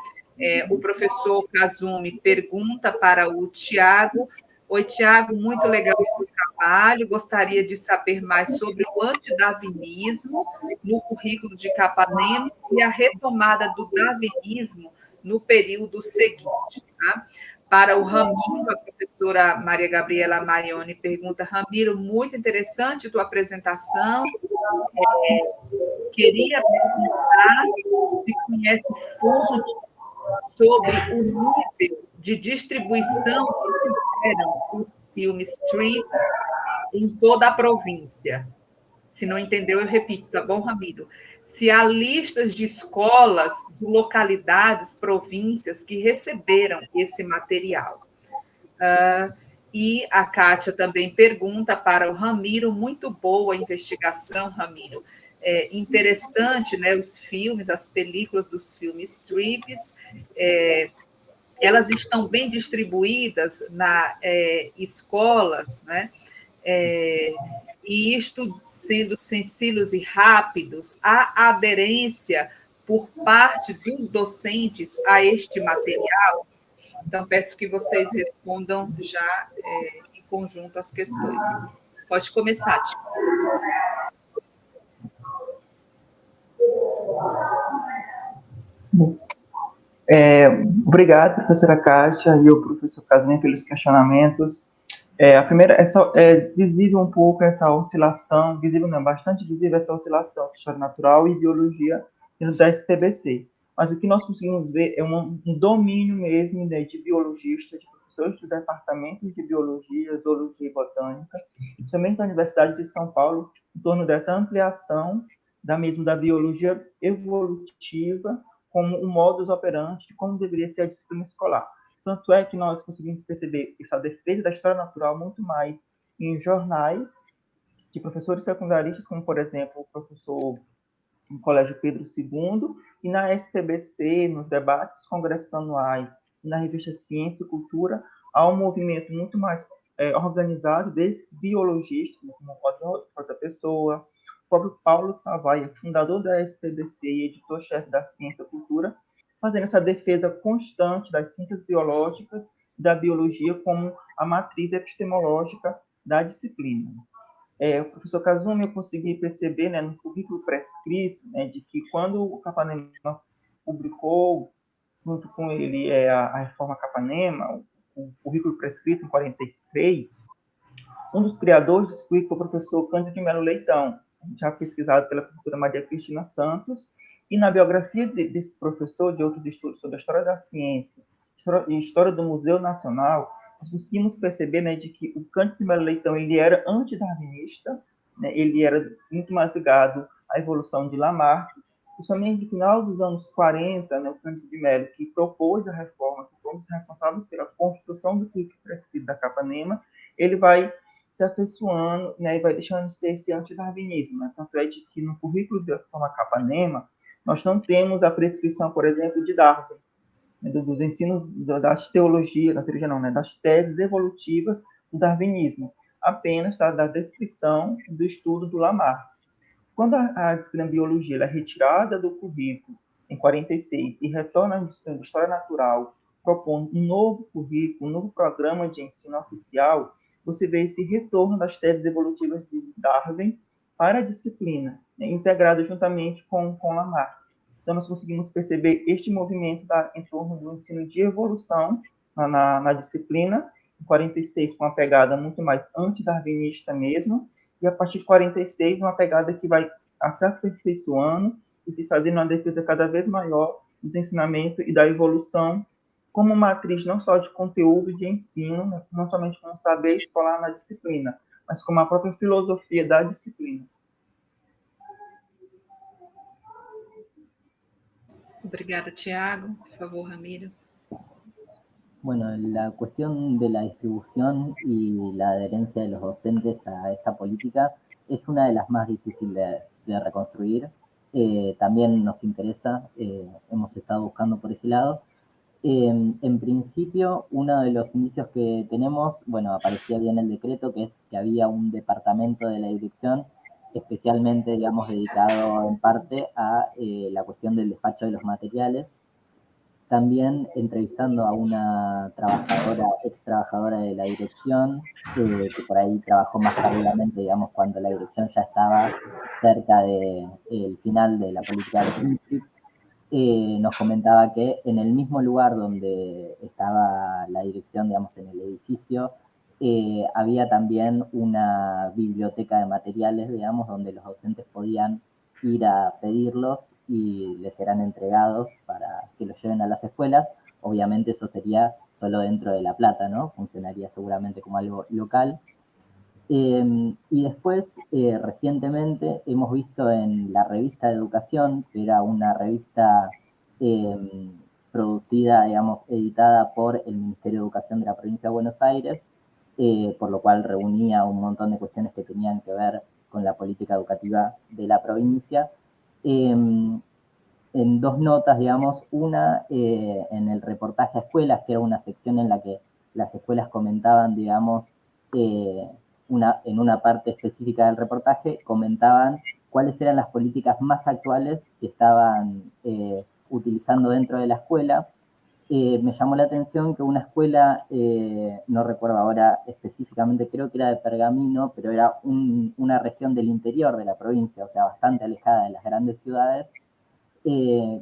B: O professor Kazumi pergunta para o Tiago: oi, Tiago, muito legal o seu trabalho, gostaria de saber mais sobre o antidarwinismo no currículo de Capanema e a retomada do darwinismo no período seguinte. Tá? Para o Ramiro, a professora Maria Gabriela Maione pergunta: Ramiro, muito interessante a tua apresentação. Queria perguntar se conhece fontes sobre o nível de distribuição que tiveram os filmes strips em toda a província. Se não entendeu, eu repito, tá bom, Ramiro? Se há listas de escolas, de localidades, províncias que receberam esse material. E a Kátia também pergunta para o Ramiro, muito boa a investigação, Ramiro. Interessante, né? Os filmes, as películas dos filmes strips, elas estão bem distribuídas nas escolas, né? E isto sendo sencillos e rápidos, há aderência por parte dos docentes a este material? Então, peço que vocês respondam já em conjunto as questões. Pode começar, Tiago.
C: Obrigado, professora Kátia e o professor Casimiro pelos questionamentos. A primeira é visível um pouco essa oscilação, visível não, bastante visível essa oscilação de história natural e biologia dentro da SPBC. Mas o que nós conseguimos ver é um domínio mesmo, né, de biologistas, de professores do departamento de biologia, zoologia e botânica, principalmente da Universidade de São Paulo, em torno dessa ampliação da biologia evolutiva como um modus operandi de como deveria ser a disciplina escolar. Tanto é que nós conseguimos perceber essa defesa da história natural muito mais em jornais de professores secundaristas, como, por exemplo, o professor no Colégio Pedro II, e na SPBC, nos debates congressos anuais, e na revista Ciência e Cultura, há um movimento muito mais organizado desses biologistas, como o Rodolfo da Pessoa, o próprio Paulo Savaia, fundador da SPBC e editor-chefe da Ciência e Cultura, fazendo essa defesa constante das ciências biológicas e da biologia como a matriz epistemológica da disciplina. O professor Kazumi, eu consegui perceber, né, no currículo prescrito, né, de que quando o Capanema publicou, junto com ele, a Reforma Capanema, o currículo prescrito em 43, um dos criadores desse currículo foi o professor Cândido de Melo Leitão, já pesquisado pela professora Maria Cristina Santos, e na biografia desse professor, de outros estudos sobre a história da ciência e história do Museu Nacional, nós conseguimos perceber, né, de que o Cândido de Melo Leitão ele era antidarwinista, né, ele era muito mais ligado à evolução de Lamarck, Justamente no final dos anos 40, né, o Cândido de Mello, que propôs a reforma, que foi um dos responsáveis pela construção do currículo prescrito da Capanema, ele vai se afeiçoando, né, e vai deixando de ser esse antidarwinismo. Né? Tanto é de que no currículo da reforma Capanema, nós não temos a prescrição, por exemplo, de Darwin, né, dos ensinos das teologias, da teologia não, né, das teses evolutivas do darwinismo, apenas da descrição do estudo do Lamarck. Quando a disciplina biologia é retirada do currículo em 46 e retorna à disciplina de história natural, propondo um novo currículo, um novo programa de ensino oficial, você vê esse retorno das teses evolutivas de Darwin para a disciplina, né, integrado juntamente com Lamarck. Então, nós conseguimos perceber este movimento em torno do ensino de evolução na disciplina, em 46, com uma pegada muito mais antidarwinista mesmo, e a partir de 46, uma pegada que vai se aperfeiçoando e se fazendo uma defesa cada vez maior dos ensinamentos e da evolução como matriz não só de conteúdo de ensino, né, não somente como saber escolar na disciplina, mas como a própria filosofia da disciplina.
B: Obrigada, Tiago. Por favor, Ramiro.
D: Bueno, la cuestión de la distribución y la adherencia de los docentes a esta política es una de las más difíciles de reconstruir. También nos interesa, hemos estado buscando por ese lado. En principio, uno de los indicios que tenemos, bueno, aparecía bien el decreto, que es que había un departamento de la dirección especialmente, digamos, dedicado en parte a la cuestión del despacho de los materiales. También entrevistando a una trabajadora, ex trabajadora de la dirección, que por ahí trabajó más tardíamente, digamos, cuando la dirección ya estaba cerca del final de la política de Filmstrip, nos comentaba que en el mismo lugar donde estaba la dirección, digamos, en el edificio, había también una biblioteca de materiales, digamos, donde los docentes podían ir a pedirlos y les serán entregados para que los lleven a las escuelas. Obviamente eso sería solo dentro de La Plata, ¿no? Funcionaría seguramente como algo local. Y después, recientemente, hemos visto en la revista de Educación, que era una revista producida, digamos, editada por el Ministerio de Educación de la provincia de Buenos Aires, por lo cual reunía un montón de cuestiones que tenían que ver con la política educativa de la provincia. En dos notas, digamos, una en el reportaje a escuelas, que era una sección en la que las escuelas comentaban, digamos, en una parte específica del reportaje, comentaban cuáles eran las políticas más actuales que estaban utilizando dentro de la escuela. Me llamó la atención que una escuela, no recuerdo ahora específicamente, creo que era de Pergamino, pero era una región del interior de la provincia, o sea, bastante alejada de las grandes ciudades,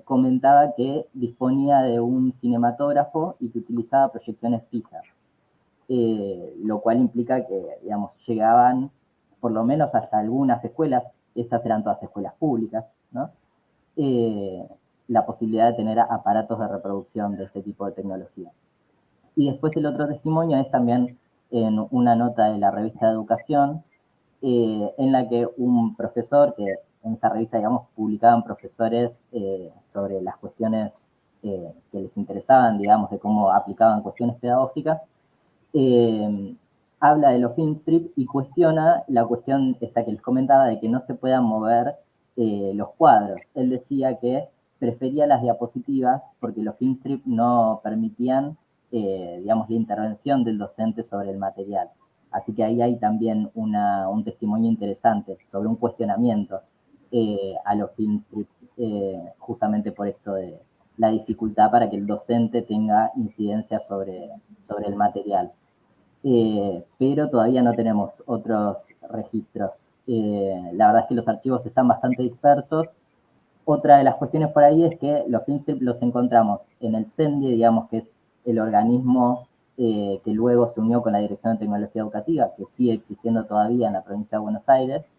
D: comentaba que disponía de un cinematógrafo y que utilizaba proyecciones fijas, lo cual implica que, digamos, llegaban por lo menos hasta algunas escuelas, estas eran todas escuelas públicas, ¿no? La posibilidad de tener aparatos de reproducción de este tipo de tecnología. Y después el otro testimonio es también en una nota de la revista de Educación, en la que un profesor, que en esta revista, digamos, publicaban profesores sobre las cuestiones que les interesaban, digamos, de cómo aplicaban cuestiones pedagógicas, habla de los filmstrip y cuestiona la cuestión esta que les comentaba de que no se puedan mover los cuadros. Él decía que prefería las diapositivas porque los filmstrip no permitían, digamos, la intervención del docente sobre el material. Así que ahí hay también un testimonio interesante sobre un cuestionamiento a los filmstrips, justamente por esto de la dificultad para que el docente tenga incidencia sobre el material. Pero todavía no tenemos otros registros. La verdad es que los archivos están bastante dispersos. Otra de las cuestiones por ahí es que los filmstrip los encontramos en el CENDIE, digamos que es el organismo que luego se unió con la Dirección de Tecnología Educativa, que sigue existiendo todavía en la provincia de Buenos Aires.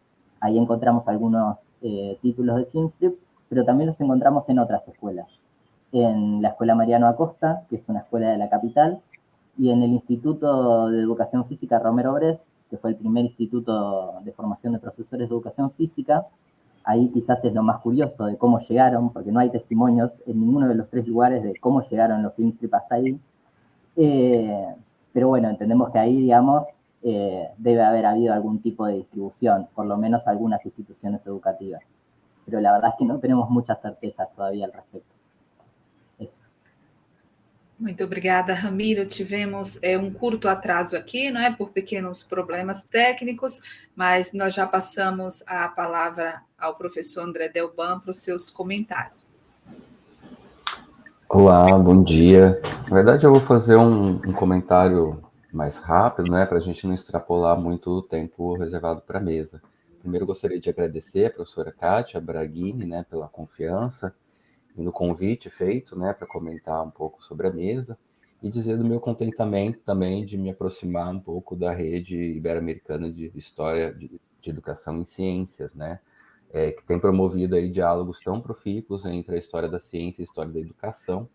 D: Ahí encontramos algunos títulos de filmstrip, pero también los encontramos en otras escuelas. En la Escuela Mariano Acosta, que es una escuela de la capital, y en el Instituto de Educación Física Romero Brest, que fue el primer instituto de formación de profesores de educación física, ahí quizás es lo más curioso de cómo llegaron, porque no hay testimonios en ninguno de los 3 lugares de cómo llegaron los Filmstrip hasta ahí. Pero bueno, entendemos que ahí, digamos, debe haber habido algún tipo de distribución, por lo menos algunas instituciones educativas. Pero la verdad es que no tenemos muchas certezas todavía al respecto. Isso.
B: Muito obrigada, Ramiro. Tivemos curto atraso aqui, não é, por pequenos problemas técnicos, mas nós já passamos a palavra ao professor André Delban para os seus comentários.
F: Olá, bom dia. Na verdade, eu vou fazer um comentário mais rápido, né, para a gente não extrapolar muito o tempo reservado para a mesa. Primeiro, gostaria de agradecer a professora Kátia Braghini, né, pela confiança e no convite feito, né, para comentar um pouco sobre a mesa e dizer do meu contentamento também de me aproximar um pouco da rede ibero-americana de história de educação em ciências, né, que tem promovido aí diálogos tão profícuos entre a história da ciência e a história da educação,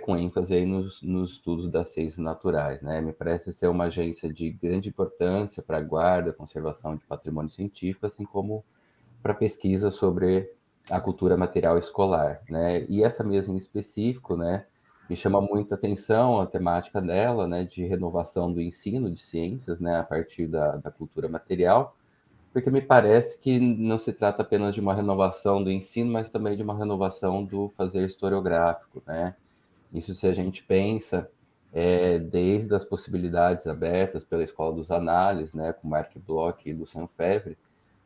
F: com ênfase aí nos estudos das ciências naturais, né. Me parece ser uma agência de grande importância para a guarda, conservação de patrimônio científico, assim como para pesquisa sobre a cultura material escolar, né? E essa mesa em específico, né, me chama muita atenção a temática dela, né, de renovação do ensino de ciências, né, a partir da cultura material, porque me parece que não se trata apenas de uma renovação do ensino, mas também de uma renovação do fazer historiográfico, né? Isso se a gente pensa desde as possibilidades abertas pela Escola dos Análises, né, com Marc Bloch e Lucien Febvre,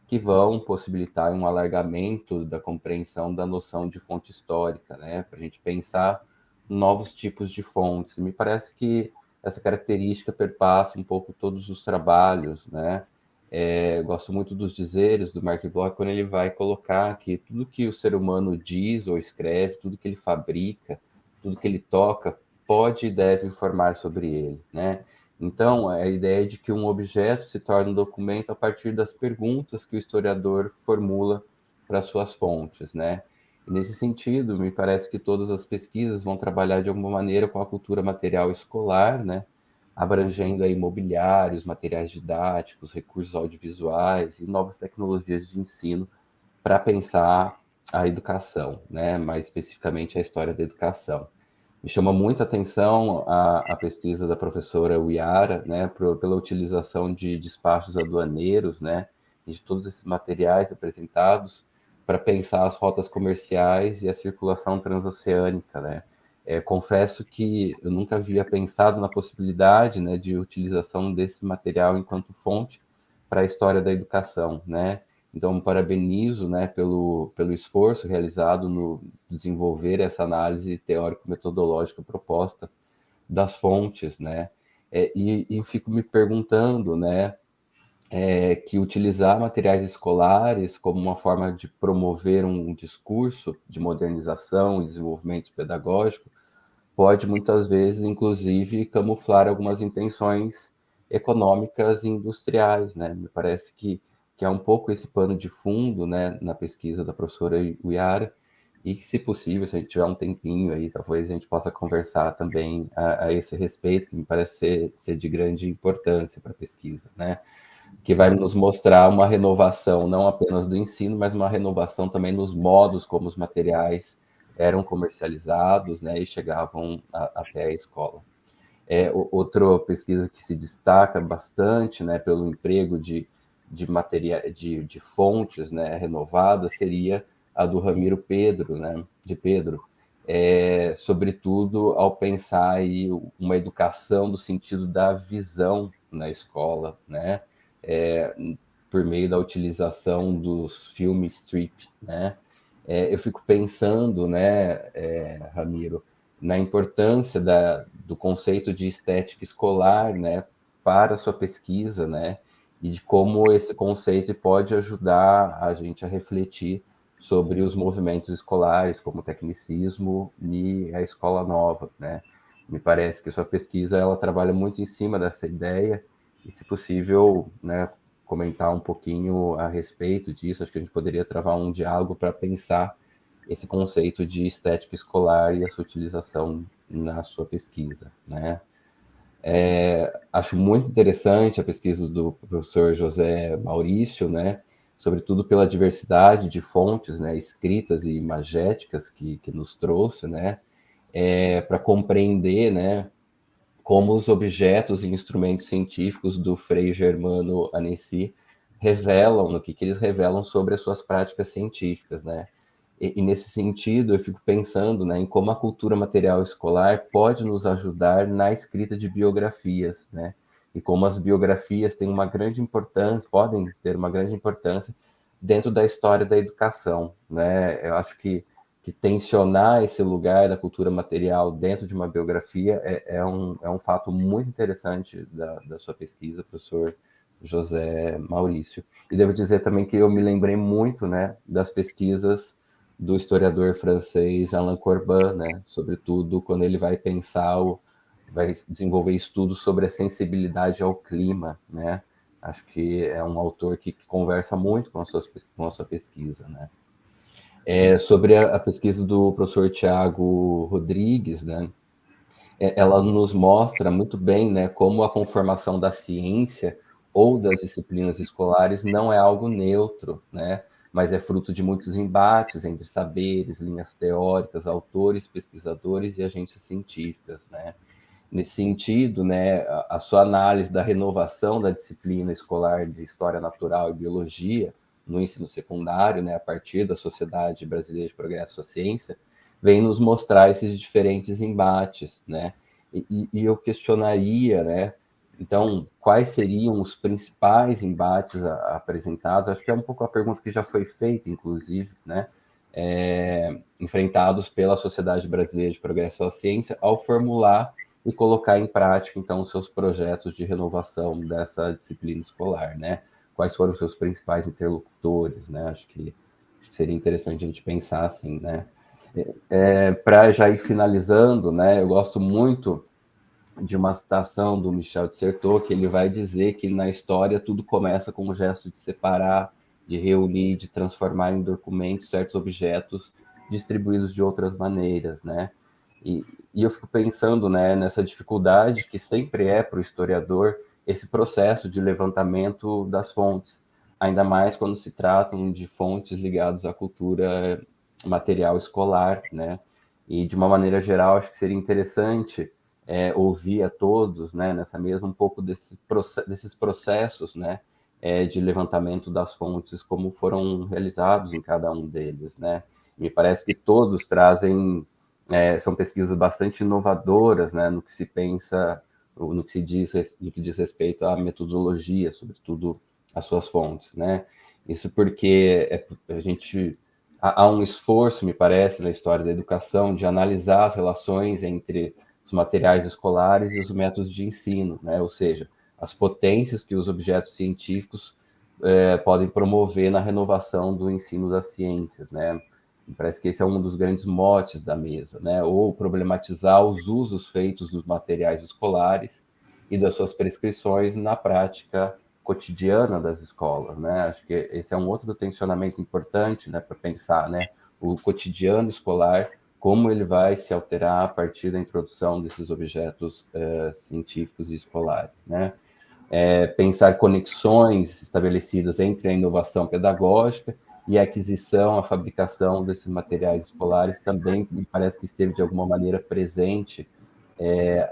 F: que vão possibilitar um alargamento da compreensão da noção de fonte histórica, né, para a gente pensar novos tipos de fontes. Me parece que essa característica perpassa um pouco todos os trabalhos, né. Gosto muito dos dizeres do Marc Bloch, quando ele vai colocar que tudo que o ser humano diz ou escreve, tudo que ele fabrica, tudo que ele toca, pode e deve informar sobre ele, né? Então, a ideia de que um objeto se torna um documento a partir das perguntas que o historiador formula para suas fontes, né? E nesse sentido, me parece que todas as pesquisas vão trabalhar de alguma maneira com a cultura material escolar, né? Abrangendo aí mobiliários, materiais didáticos, recursos audiovisuais e novas tecnologias de ensino para pensar a educação, né? Mais especificamente a história da educação. Me chama muita atenção a pesquisa da professora Uiara, né, pela utilização de despachos aduaneiros, né, e de todos esses materiais apresentados para pensar as rotas comerciais e a circulação transoceânica, né. Confesso que eu nunca havia pensado na possibilidade, né, de utilização desse material enquanto fonte para a história da educação, né. Então, parabenizo, né, pelo esforço realizado no desenvolver essa análise teórico-metodológica proposta das fontes, né, e fico me perguntando, né, que utilizar materiais escolares como uma forma de promover um discurso de modernização e desenvolvimento pedagógico pode muitas vezes, inclusive, camuflar algumas intenções econômicas e industriais, né? Me parece que é um pouco esse pano de fundo, né, na pesquisa da professora Uiara, e que, se possível, se a gente tiver um tempinho aí, talvez a gente possa conversar também a esse respeito, que me parece ser de grande importância para a pesquisa, né? Que vai nos mostrar uma renovação não apenas do ensino, mas uma renovação também nos modos como os materiais eram comercializados, né, e chegavam até a escola. Outra pesquisa que se destaca bastante, né, pelo emprego de fontes, né, renovadas seria a do Ramiro Pedro, né, de Pedro, sobretudo ao pensar aí uma educação do sentido da visão na escola, né, por meio da utilização dos filmes strip, né. Eu fico pensando, né, Ramiro, na importância do conceito de estética escolar, né, para a sua pesquisa, né, e de como esse conceito pode ajudar a gente a refletir sobre os movimentos escolares, como o tecnicismo e a escola nova, né. Me parece que sua pesquisa ela trabalha muito em cima dessa ideia e, se possível, né, comentar um pouquinho a respeito disso. Acho que a gente poderia travar um diálogo para pensar esse conceito de estética escolar e a sua utilização na sua pesquisa, né? Acho muito interessante a pesquisa do professor José Maurício, né, sobretudo pela diversidade de fontes, né, escritas e imagéticas que nos trouxe, né, para compreender, né, como os objetos e instrumentos científicos do Frei Germano Annecy revelam, no que eles revelam sobre as suas práticas científicas, né? E nesse sentido, eu fico pensando, né, em como a cultura material escolar pode nos ajudar na escrita de biografias, né? E como as biografias têm uma grande importância, podem ter uma grande importância dentro da história da educação, né? Eu acho que tensionar esse lugar da cultura material dentro de uma biografia é um fato muito interessante da sua pesquisa, professor José Maurício. E devo dizer também que eu me lembrei muito, né, das pesquisas do historiador francês Alain Corbin, né, sobretudo quando ele vai vai desenvolver estudos sobre a sensibilidade ao clima, né. Acho que é um autor que conversa muito com a sua pesquisa, né. Sobre a pesquisa do professor Tiago Rodrigues, né, ela nos mostra muito bem, né, como a conformação da ciência ou das disciplinas escolares não é algo neutro, né, mas é fruto de muitos embates entre saberes, linhas teóricas, autores, pesquisadores e agentes científicas, né. Nesse sentido, né, a sua análise da renovação da disciplina escolar de História Natural e Biologia no ensino secundário, né, a partir da Sociedade Brasileira de Progresso da Ciência, vem nos mostrar esses diferentes embates, né? E eu questionaria, né? Então, quais seriam os principais embates apresentados? Acho que é um pouco a pergunta que já foi feita, inclusive, né? Enfrentados pela Sociedade Brasileira de Progresso da Ciência ao formular e colocar em prática, então, os seus projetos de renovação dessa disciplina escolar, né? Quais foram os seus principais interlocutores, né? Acho que seria interessante a gente pensar assim, né? Para já ir finalizando, né? Eu gosto muito de uma citação do Michel de Certeau, que ele vai dizer que na história tudo começa com o gesto de separar, de reunir, de transformar em documentos certos objetos distribuídos de outras maneiras, né? E eu fico pensando, né, nessa dificuldade que sempre é para o historiador esse processo de levantamento das fontes, ainda mais quando se tratam de fontes ligadas à cultura material escolar, né? E de uma maneira geral, acho que seria interessante ouvir a todos, né, nessa mesa um pouco desses processos, né, de levantamento das fontes, como foram realizados em cada um deles, né? Me parece que todos trazem são pesquisas bastante inovadoras, né, no que se pensa, no que diz respeito à metodologia, sobretudo as suas fontes, né? Isso porque a gente há um esforço, me parece, na história da educação de analisar as relações entre os materiais escolares e os métodos de ensino, né? Ou seja, as potências que os objetos científicos podem promover na renovação do ensino das ciências, né? Parece que esse é um dos grandes motes da mesa, né? Ou problematizar os usos feitos dos materiais escolares e das suas prescrições na prática cotidiana das escolas, né? Acho que esse é um outro tensionamento importante, né, para pensar, né, o cotidiano escolar, como ele vai se alterar a partir da introdução desses objetos científicos e escolares, né? Pensar conexões estabelecidas entre a inovação pedagógica e a aquisição, a fabricação desses materiais escolares também me parece que esteve de alguma maneira presente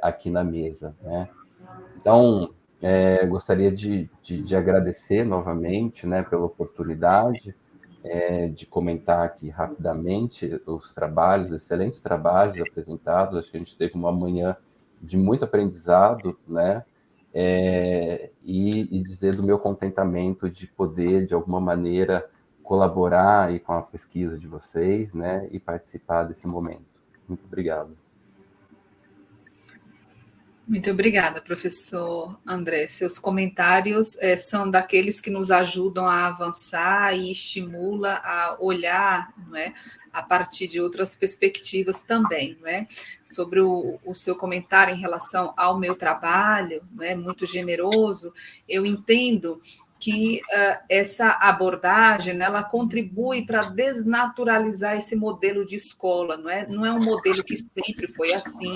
F: aqui na mesa, né? Então, gostaria de agradecer novamente, né, pela oportunidade de comentar aqui rapidamente os trabalhos, excelentes trabalhos apresentados. Acho que a gente teve uma manhã de muito aprendizado, né? E dizer do meu contentamento de poder, de alguma maneira, colaborar aí com a pesquisa de vocês, né? E participar desse momento. Muito obrigado.
B: Muito obrigada, professor André. Seus comentários são daqueles que nos ajudam a avançar e estimula a olhar, não é, a partir de outras perspectivas também, não é? Sobre o seu comentário em relação ao meu trabalho, não é, muito generoso, eu entendo que essa abordagem, né, ela contribui para desnaturalizar esse modelo de escola, não é? Não é um modelo que sempre foi assim,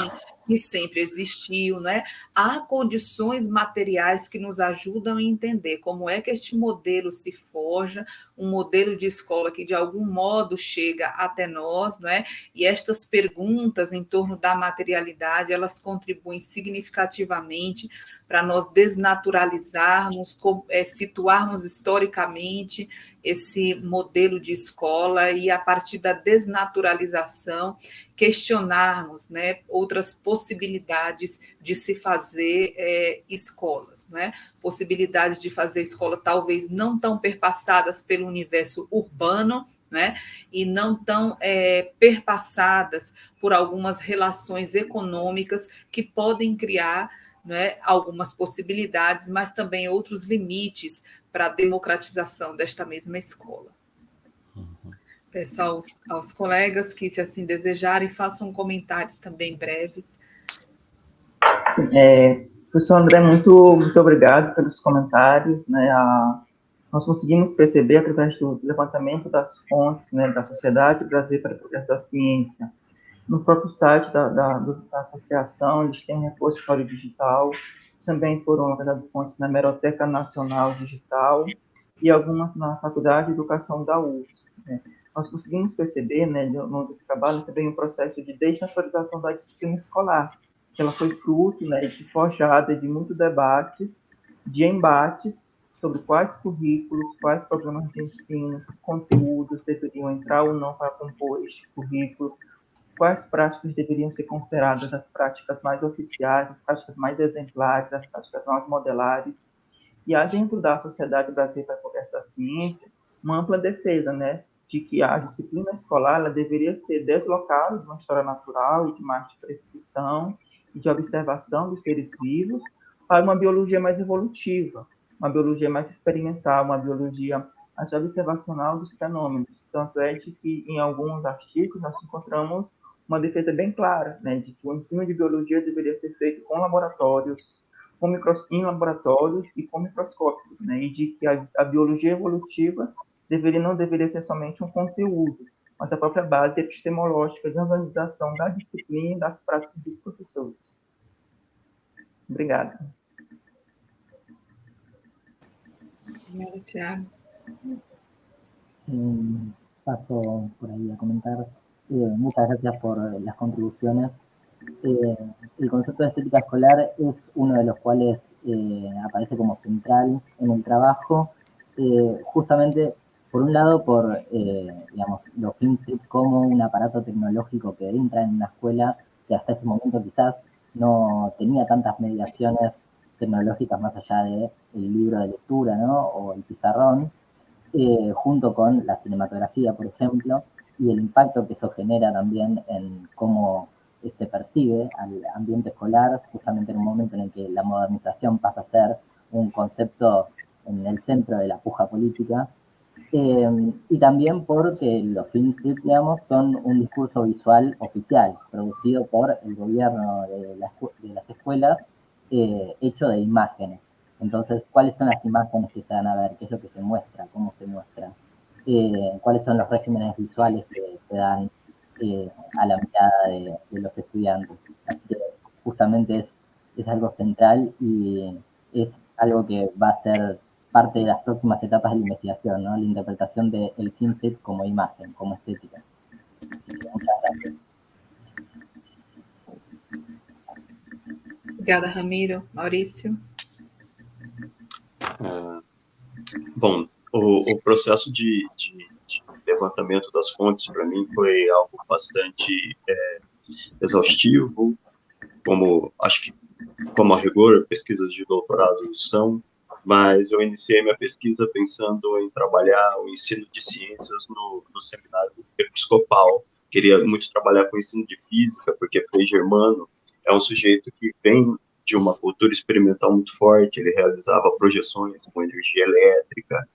B: que sempre existiu, né? Há condições materiais que nos ajudam a entender como é que este modelo se forja, um modelo de escola que de algum modo chega até nós, não é? E estas perguntas em torno da materialidade, elas contribuem significativamente para nós desnaturalizarmos, situarmos historicamente esse modelo de escola e, a partir da desnaturalização, questionarmos, né, outras possibilidades de se fazer escolas, né? Possibilidades de fazer escola talvez não tão perpassadas pelo universo urbano, né? E não tão perpassadas por algumas relações econômicas que podem criar, né, algumas possibilidades, mas também outros limites para a democratização desta mesma escola. Peço aos colegas que, se assim desejarem, façam comentários também breves.
C: Sim, professor André, muito obrigado pelos comentários, né? Nós conseguimos perceber, através do levantamento das fontes, né, da Sociedade Brasileira para o Progresso da Ciência, no próprio site da associação, eles têm um repositório digital, também foram levantadas fontes na Hemeroteca Nacional Digital e algumas na Faculdade de Educação da USP, né? Nós conseguimos perceber, né, nesse trabalho, também um processo de desnaturalização da disciplina escolar, que ela foi fruto, né, de forjada de muitos debates, de embates sobre quais currículos, quais programas de ensino, conteúdos deveriam entrar ou não para compor este currículo, quais práticas deveriam ser consideradas as práticas mais oficiais, as práticas mais exemplares, as práticas mais modelares. E há dentro da Sociedade Brasileira para o Progresso da Ciência uma ampla defesa, né, de que a disciplina escolar ela deveria ser deslocada de uma história natural, de mais de prescrição e de observação dos seres vivos para uma biologia mais evolutiva, uma biologia mais experimental, uma biologia mais observacional dos fenômenos. Tanto é de que, em alguns artigos, nós encontramos uma defesa bem clara, né, de que o ensino de biologia deveria ser feito com laboratórios, em laboratórios e com microscópios, né, e de que a biologia evolutiva não deveria ser somente um conteúdo, mas a própria base epistemológica de organização da disciplina e das práticas dos professores. Obrigado.
B: Obrigada, Tiago.
D: Paso por ahí a comentar. Muchas gracias por las contribuciones. El concepto de estética escolar es uno de los cuales aparece como central en el trabajo, justamente por un lado por digamos, los filmstrips como un aparato tecnológico que entra en una escuela que hasta ese momento quizás no tenía tantas mediaciones tecnológicas más allá del libro de lectura, ¿no? O el pizarrón, junto con la cinematografía, por ejemplo, y el impacto que eso genera también en cómo se percibe al ambiente escolar, justamente en un momento en el que la modernización pasa a ser un concepto en el centro de la puja política, y también porque los filmstrips, digamos, son un discurso visual oficial, producido por el gobierno de las escuelas, hecho de imágenes. Entonces, ¿cuáles son las imágenes que se van a ver? ¿Qué es lo que se muestra? ¿Cómo se muestra? ¿Cuáles son los regímenes visuales que se dan a la mirada de los estudiantes? Así que justamente es algo central y es algo que va a ser parte de las próximas etapas de la investigación, ¿no? La interpretación del filmstrip como imagen, como estética. Así que muchas gracias.
B: Obrigada, Ramiro. Maurício?
E: Bom, o processo de levantamento das fontes, para mim, foi algo bastante exaustivo, acho que, como a rigor, pesquisas de doutorado são, mas eu iniciei minha pesquisa pensando em trabalhar o ensino de ciências no seminário episcopal. Queria muito trabalhar com o ensino de física, porque Frei Germano é um sujeito que vem de uma cultura experimental muito forte, ele realizava projeções com energia elétrica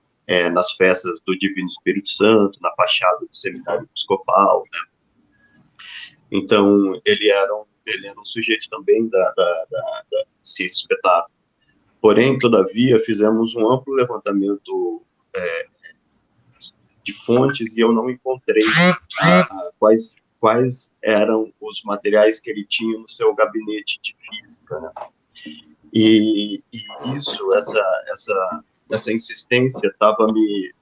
E: nas festas do Divino Espírito Santo, na fachada do seminário episcopal, né? Então, ele era um sujeito também da ciência espetáculo. Porém, todavia, fizemos um amplo levantamento de fontes e eu não encontrei quais quais eram os materiais que ele tinha no seu gabinete de física, né? E isso, essa insistência estava me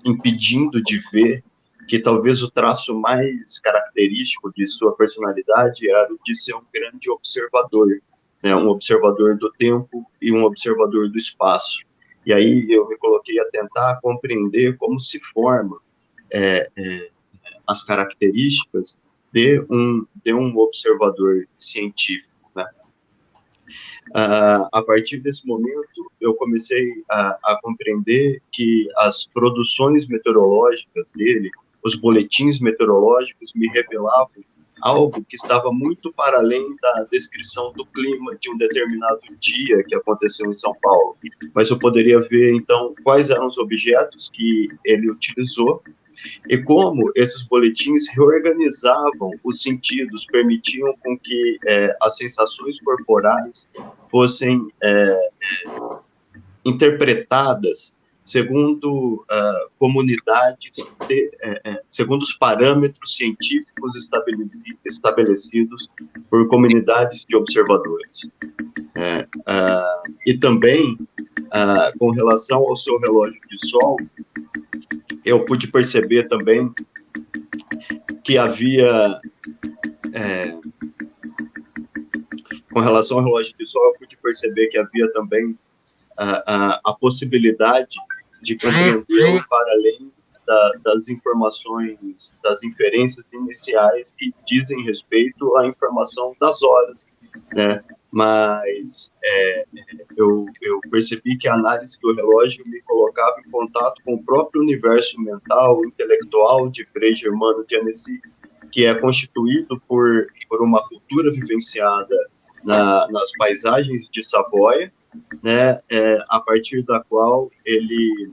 E: impedindo de ver que talvez o traço mais característico de sua personalidade era o de ser um grande observador, né? Um observador do tempo e um observador do espaço. E aí eu me coloquei a tentar compreender como se forma as características de um observador científico, né? A partir desse momento, eu comecei a compreender que as produções meteorológicas dele, os boletins meteorológicos, me revelavam algo que estava muito para além da descrição do clima de um determinado dia que aconteceu em São Paulo. Mas eu poderia ver, então, quais eram os objetos que ele utilizou e como esses boletins reorganizavam os sentidos, permitiam com que as sensações corporais fossem interpretadas segundo comunidades, segundo os parâmetros científicos estabelecidos por comunidades de observadores. E também, com relação ao seu relógio de sol, eu pude perceber também que havia, com relação ao relógio de sol, eu pude perceber que havia também a possibilidade de compreender para além das informações, das inferências iniciais que dizem respeito à informação das horas, né? Mas eu percebi que a análise do relógio me colocava em contato com o próprio universo mental, intelectual de Frei Germano de Annecy, que é constituído por uma cultura vivenciada nas paisagens de Savoia, né, a partir da qual ele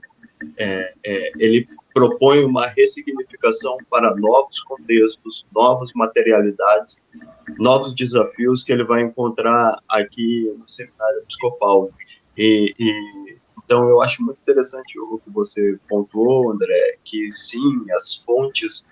E: propõe uma ressignificação para novos contextos, novas materialidades, novos desafios que ele vai encontrar aqui no Seminário Episcopal. Então, eu acho muito interessante o que você pontuou, André, que sim, as fontes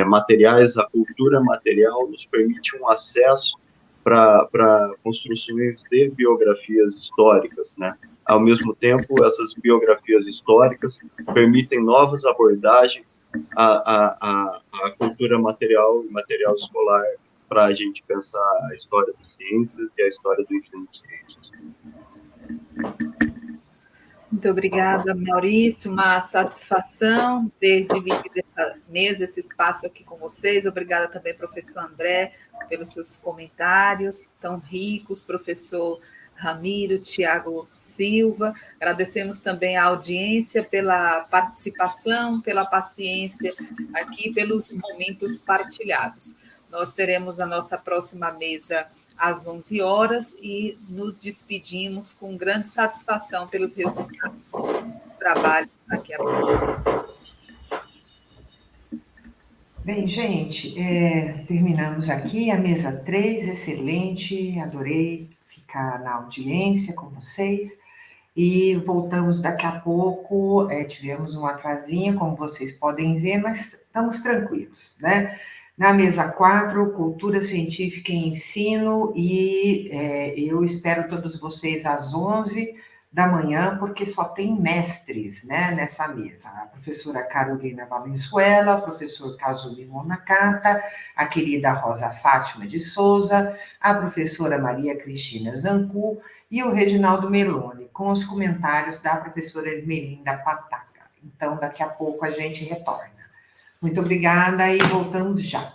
E: materiais, a cultura material nos permite um acesso para construções de biografias históricas, né? Ao mesmo tempo, essas biografias históricas permitem novas abordagens à cultura material e material escolar para a gente pensar a história das ciências e a história do ensino de ciências.
B: Muito obrigada, Maurício. Uma satisfação ter dividido essa mesa, esse espaço aqui com vocês. Obrigada também, professor André, pelos seus comentários tão ricos, professor Ramiro, Tiago Silva. Agradecemos também a audiência pela participação, pela paciência aqui, pelos momentos partilhados. Nós teremos a nossa próxima mesa às 11 horas e nos despedimos com grande satisfação pelos resultados do trabalho aqui apresentado.
A: Bem, gente, terminamos aqui a mesa 3, excelente, adorei ficar na audiência com vocês e voltamos daqui a pouco, tivemos um atrasinho, como vocês podem ver, mas estamos tranquilos, né? Na mesa 4, Cultura Científica e Ensino, e eu espero todos vocês às 11 da manhã, porque só tem mestres, né, nessa mesa. A professora Carolina Valenzuela, o professor Kazumi Monakata, a querida Rosa Fátima de Souza, a professora Maria Cristina Zancu e o Reginaldo Meloni, com os comentários da professora Ermelinda Pataca. Então, daqui a pouco a gente retorna. Muito obrigada e voltamos já.